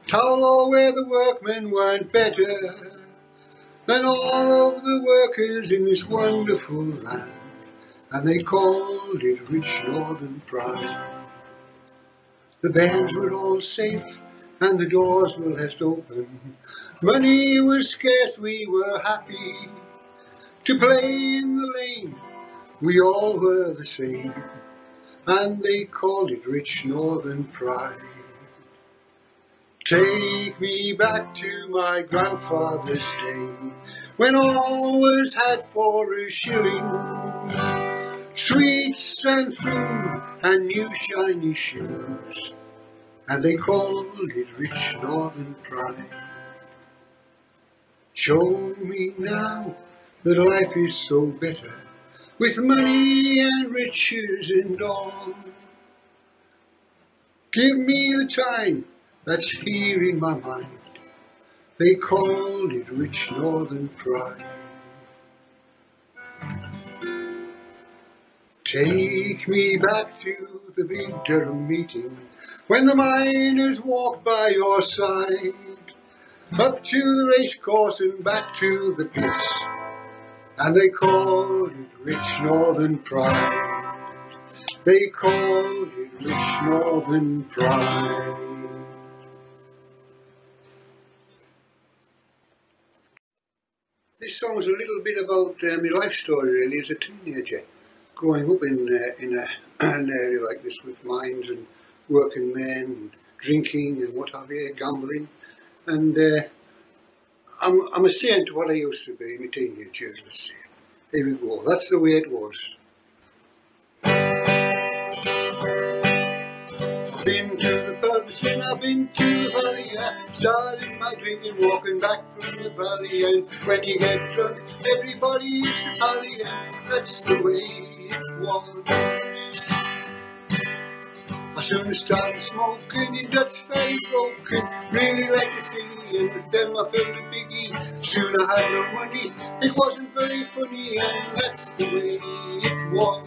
Towlow, where the workmen weren't better than all of the workers in this wonderful land, and they called it rich northern pride. The beds were all safe and the doors were left open. Money was scarce, we were happy to play in the lane. We all were the same, and they called it rich northern pride. Take me back to my grandfather's day, when all was had for a shilling, sweets and food and new shiny shoes, and they called it rich northern pride. Show me now that life is so better, with money and riches and all. Give me the time that's here in my mind, they called it rich northern pride. Take me back to the big Durham meeting, when the miners walked by your side, up to the racecourse and back to the pits, and they called it rich northern pride. They called it rich northern pride. This song's a little bit about my life story really as a teenager, growing up in an area like this with mines and working men and drinking and what have you, gambling, and I'm a saint to what I used to be in my teenage years, let's say. Here we go, that's the way it was. I've been to the pubs and I've been to the valley, I started my drinking walking back from the valley, and when you get drunk everybody is a pally, and that's the way it was. I soon started smoking in Dutch Valley smoking, really like the city, and with them I felt a biggie. Soon I had no money, it wasn't very funny, and that's the way it was.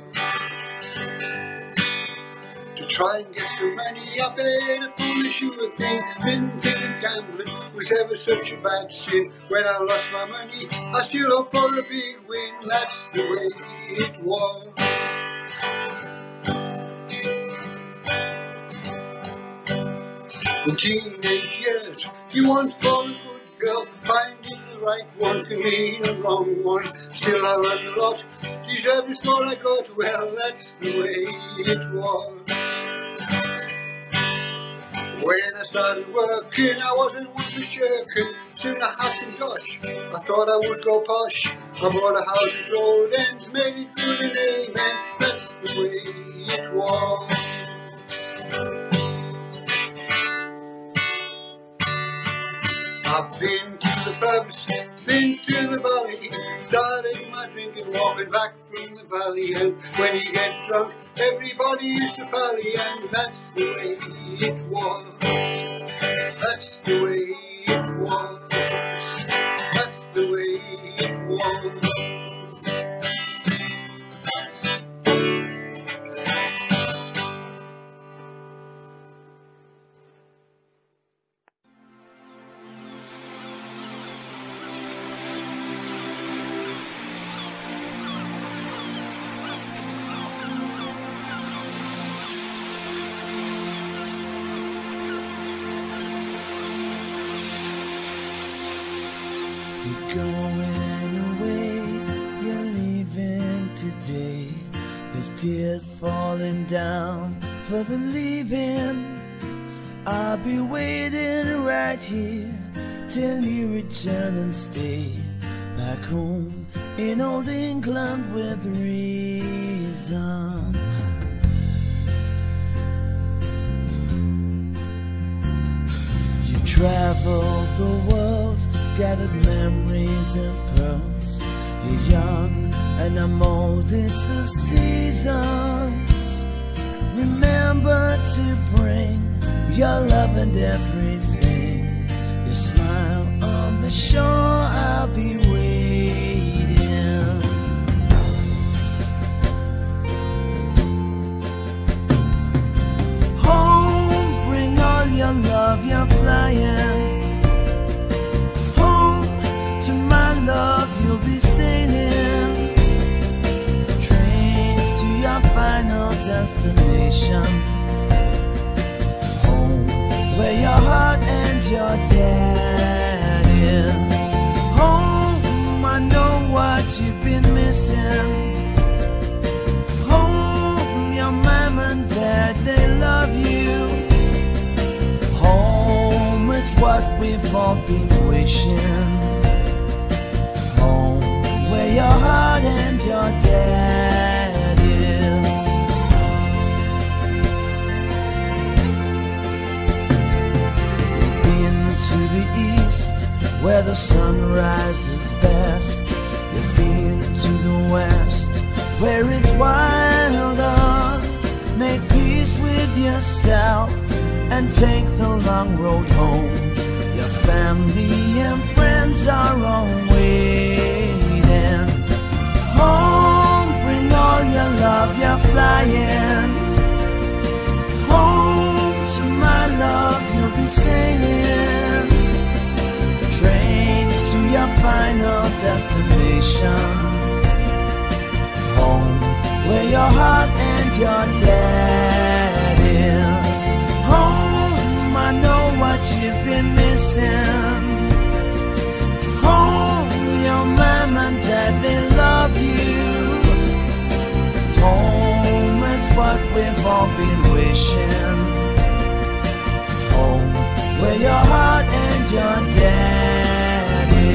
To try and get some money, I paid a foolish sure thing. Didn't think that gambling was ever such a bad sin. When I lost my money, I still hoped for a big win. That's the way it was. In teenage years, you want for a good girl, finding the right one can mean a wrong one. Still I learned a lot, deserved is all I got. Well, that's the way it was. When I started working, I wasn't one for shirking. Soon I had some dosh, I thought I would go posh. I bought a house at Road Ends, made it good and amen. That's the way it was. I've been to the pubs, been to the valley, started my drinking, walking back from the valley, and when you get drunk, everybody is a pally, and that's the way it was. That's the way it was. That's the way it was. You're going away, you're leaving today. There's tears falling down for the leaving. I'll be waiting right here till you return and stay. back home in old England with reason. You traveled the world, gathered memories and pearls. You're young and I'm old, it's the seasons. Remember to bring your love and everything. Your smile on the shore, I'll be waiting. Home, bring all your love, you're flying. Home, to my love, you'll be sailing. Trains to your final destination. Home, where your heart and your dad is. Home, I know what you've been missing. Home, your mom and dad, they love you. Home, it's what we've all been wishing. Home, where your heart and your dad is. You've been to the east, where the sun rises best. You've been to the west, where it's wilder. Make peace with yourself and take the long road home. Your family and friends are all waiting. Home, bring all your love, you're flying. Home, to my love, you'll be sailing. Trains to your final destination. Home, where your heart and your dad is. Home, I know what you've been missing. Home, your mom and dad, they love you. Home, it's what we've all been wishing. Home, where your heart and your dad is.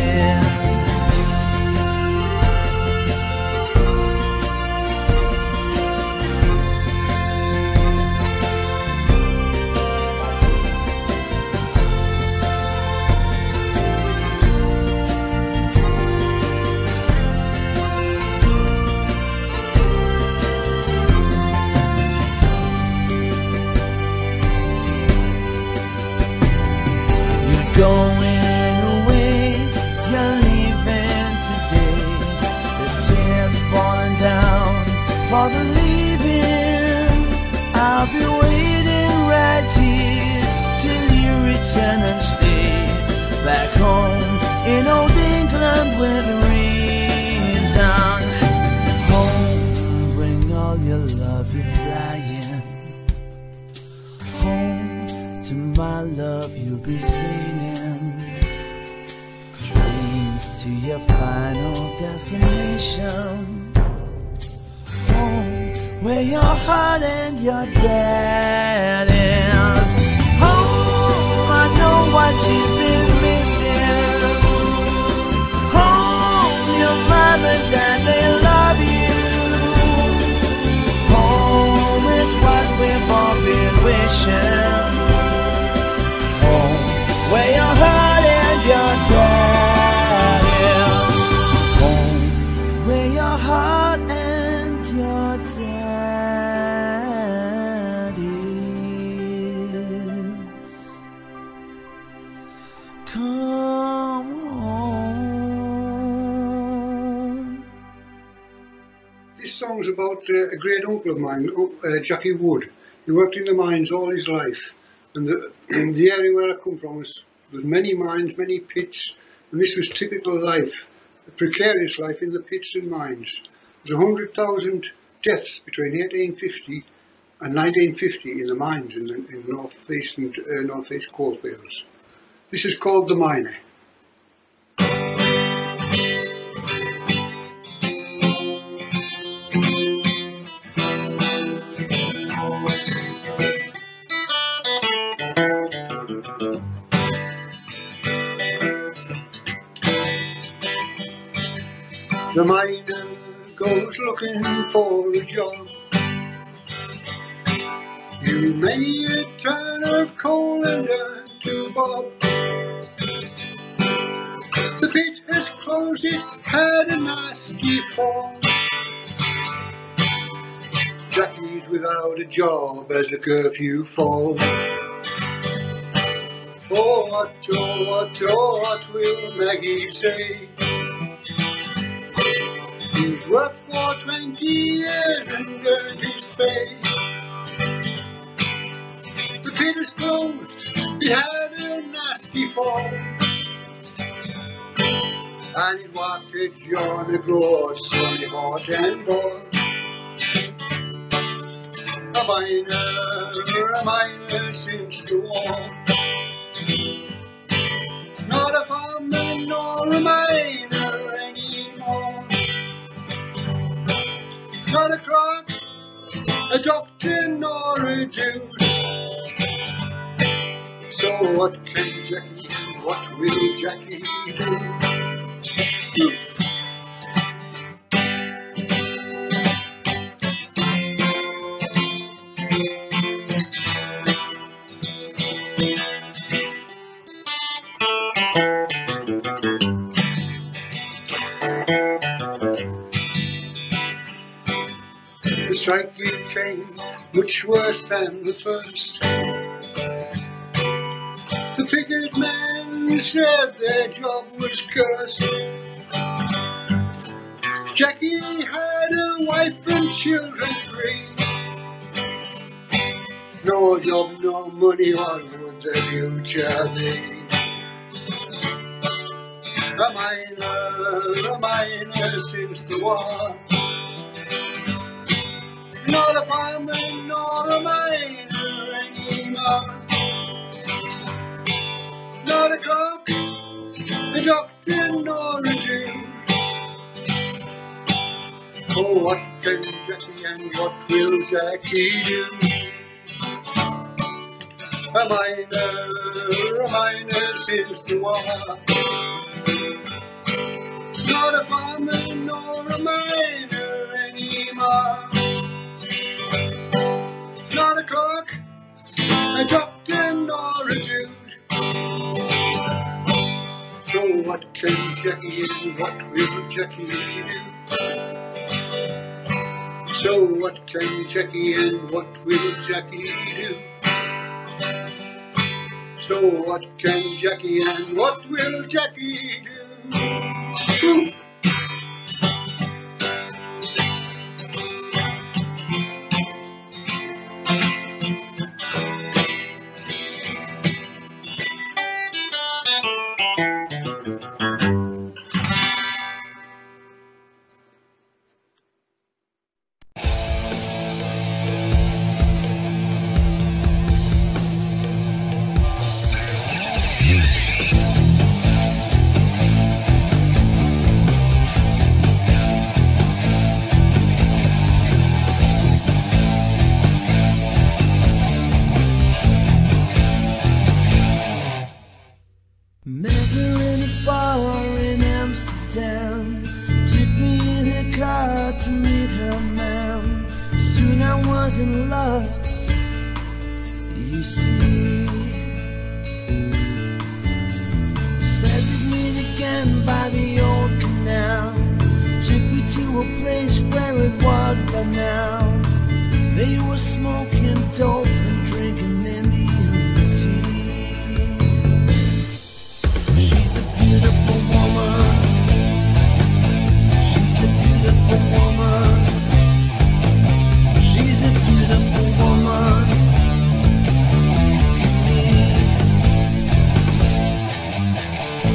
Going away, you're leaving today. There's tears falling down for the leaving. I'll be waiting right here till you return and stay back home in old England with reason. Home, bring all your love, you're flying. Home, to my love, you'll be singing. Trains to your final destination. Home, where your heart and your dad is. Home, I know what you've been missing. Home, your mom and dad, they love you. Home, it's what we've all been wishing. Where your heart and your dad is. Home, where your heart and your dad is. Come home. This song's about a great uncle of mine, Jackie Wood. He worked in the mines all his life. And the area where I come from was many mines, many pits, and this was typical life, a precarious life in the pits and mines. There was 100,000 deaths between 1850 and 1950 in the mines in North East and North East coalfields. This is called The Miner. The miner goes looking for a job. You many a ton of coal and dirt to bob. The pit has closed, it had a nasty fall. Jackie's without a job as the curfew falls. Oh, what will Maggie say? He's worked for 20 years and earned his pay. The pit is closed, he had a nasty fall. And it walked a John abroad, sunny hot and bold. A miner since the war. Not a farmer nor a miner anymore. Not a clerk, a doctor nor a dude. So what can Jackie do? What will Jackie do? The strike came much worse than the first. The picket men said their job was cursed. Jackie had a wife and children 3. No job, no money, what would the future be? A miner since the war. Not a farmer nor a miner anymore. Not a clerk, a doctor nor a Jew. Oh, what can Jackie and what will Jackie do? A miner since the war. Not a farmer nor a miner anymore. Not a clerk, a doctor nor a Jew. So what can Jackie and what will Jackie do? So what can Jackie and what will Jackie do? So what can Jackie and what will Jackie do? To meet her man, soon I was in love, you see. Said we'd meet again by the old canal, took me to a place where it was by now. They were smoking dope and drinking Indian tea. She's a beautiful woman. She's a beautiful woman. She's a beautiful woman to me.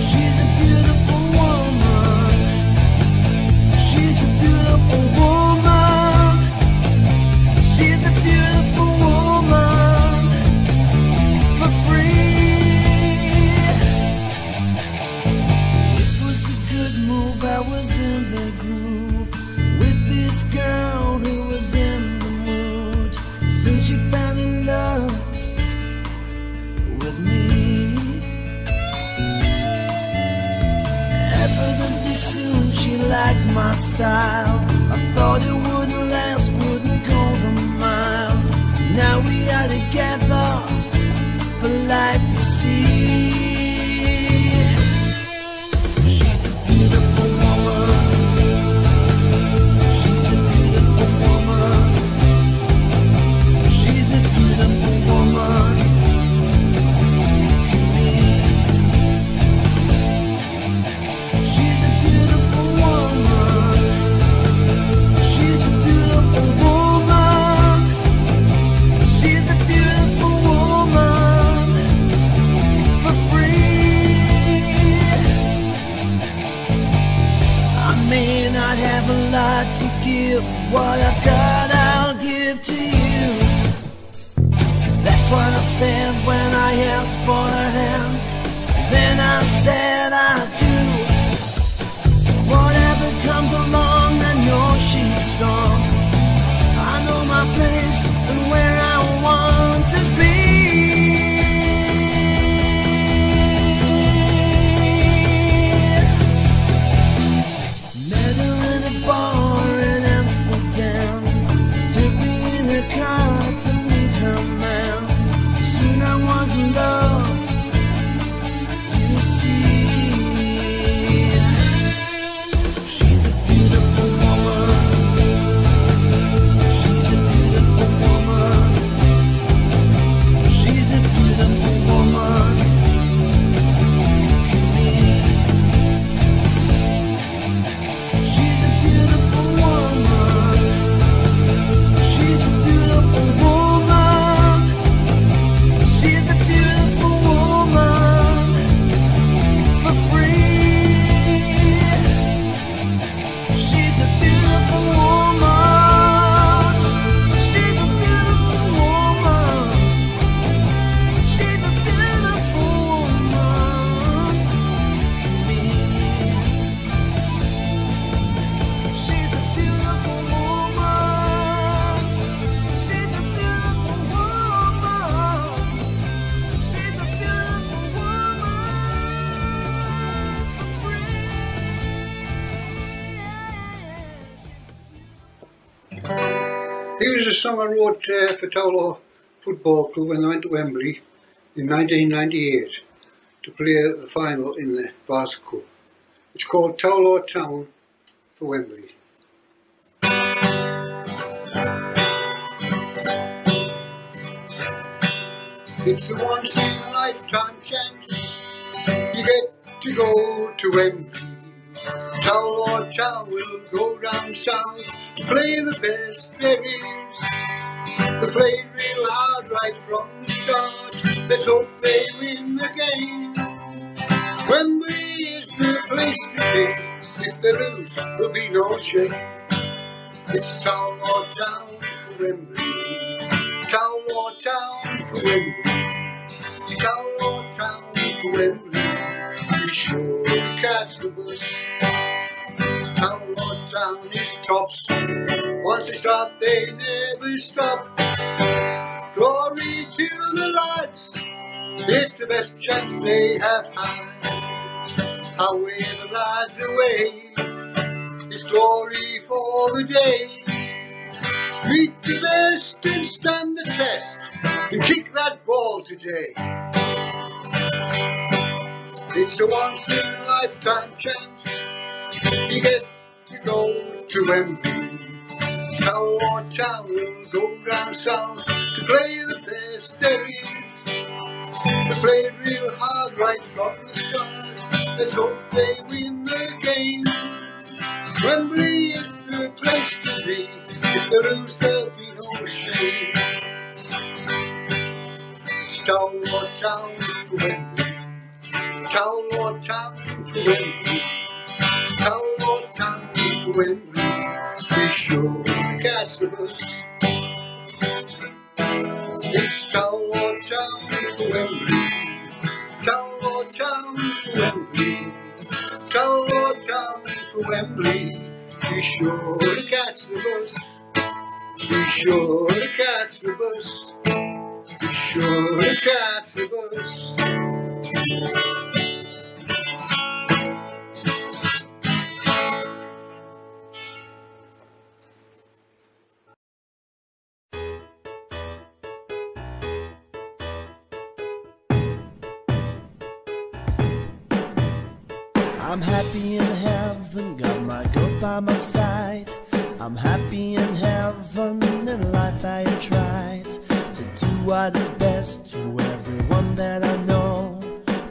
She's a beautiful woman. She's a beautiful woman. She's a beautiful woman. my style. I thought it wouldn't last, wouldn't go the mile. Now we are together for life, you see. She's a beautiful woman. She's a beautiful woman. She's a beautiful woman to me. She's a beautiful woman. She's a beautiful woman. She's a beautiful woman for free. I may not have a lot to give, what I've got I'll give to you. That's what I said when I asked for her hand. Then I said I do. Whatever comes along, I know she's strong. I know my place and where I want to be. Met her in a bar in Amsterdam. Took me in her car to meet her man. Soon I was in love, you see. She's a beautiful woman. She's a beautiful woman. She's a beautiful woman to me. She's a beautiful woman. She's a beautiful woman. She's a beautiful woman for free. She's a beautiful woman. She's a beautiful woman. She's a beautiful woman for me. She's a beautiful woman. She's a beautiful woman. She's a beautiful woman for free. Here's a song I wrote for Towlow Football Club when I went to Wembley in 1998 to play the final in the Vars Cup. It's called Towlow Town for Wembley. It's a once in a lifetime chance you get to go to Wembley. Towlow Town will go down south to play the best there is. They played real hard right from the start. Let's hope they win the game. Wembley is the place to be. If they lose, there'll be no shame. It's Towlow Town for Wembley. Towlow Town for Wembley. Towlow Town for Wembley. Be sure to catch the bus. Towlow Town is tops. Once they start, they never stop. Glory to the lads. It's the best chance they have had. Away the lads away. It's glory for the day. Beat the best and stand the test. And kick that ball today. It's a once in a lifetime chance. You get to go to Wembley. Towlow Town will go down south to play the best there is. They played real hard right from the start. Let's hope they win the game. Wembley is the place to be. If they lose, there'll be no shame. It's Towlow Town for Wembley. Towlow Town for Wembley. Towlow Town for Wembley. Be sure to catch the bus. It's Towlow Town for Wembley. Towlow Town for Wembley. Towlow Town for Wembley. Be sure to catch the bus. Be sure to catch the bus. Be sure to catch the bus. I'm happy in heaven, got my girl by my side. I'm happy in heaven, in life I have tried to do what is best to everyone that I know.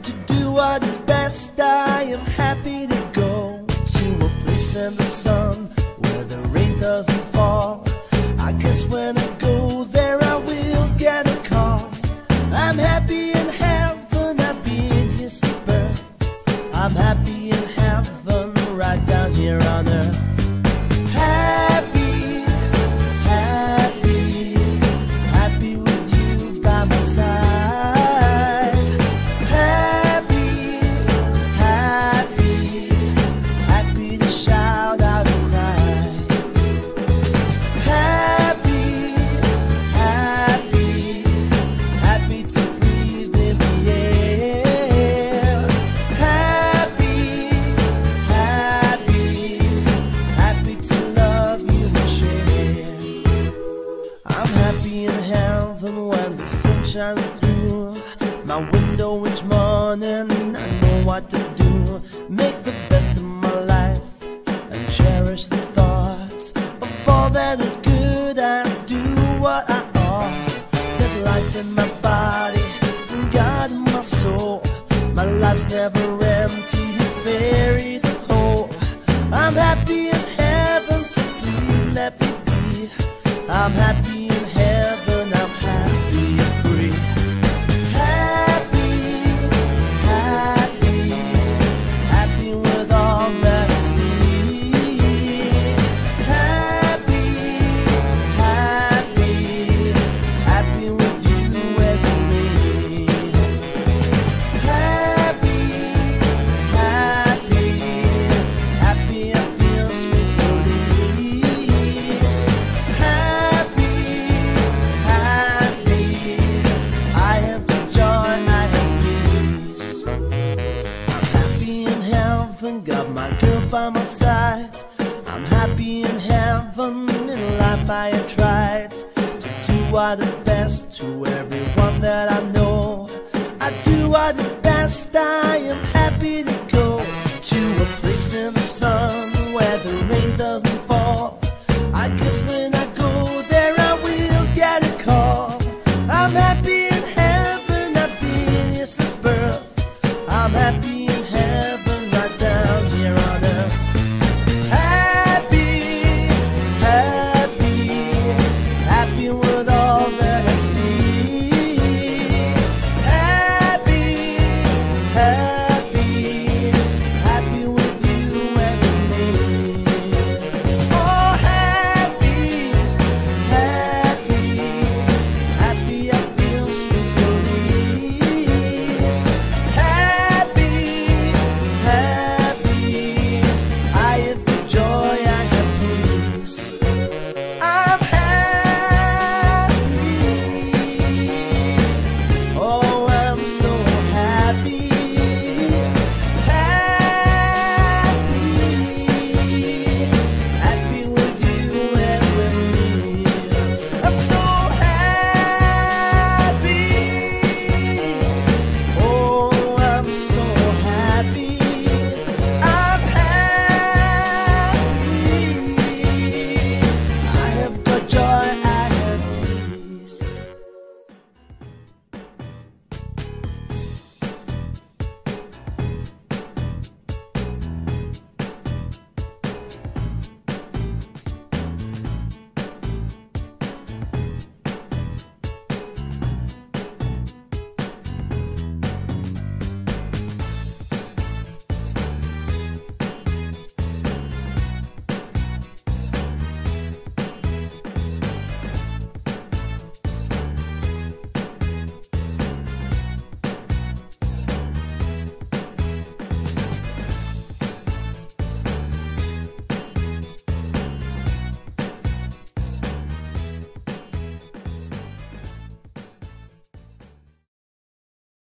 To do what is best, I am happy to go to a place in the sun where the rain doesn't fall. I guess when I go there I will get a call. I'm happy in heaven, I've been here since birth. I'm happy in heaven, right down here on earth. Happy, happy, happy with you by my side. Happy, happy, happy to shout out and cry. Happy, happy, happy to breathe in the air. Happy, happy, happy to love you and share. I'm happy in heaven when the sun shines through my window each morning. I know what to do, make the best of my life and cherish the thoughts of all that is good. I do what I ought, live life in my body and God in my soul. My life's never empty, it's buried whole. I'm happy in heaven, so please let me be. I'm happy in heaven, I'm happy and free. Happy, happy, happy with all that I see. Happy, happy, happy with you and me. Happy, happy, happy, I feel sweet release. Happy, happy, I have the joy, I have peace. I'm happy in heaven, got my girl by my side. I'm happy in heaven, in life I have tried to do what is best to everyone that I know. I do what is best, I am happy to go to a place in the sun where the rain doesn't fall. I guess when I go there I will get a call. I'm happy in heaven, I've been here since birth. I'm happy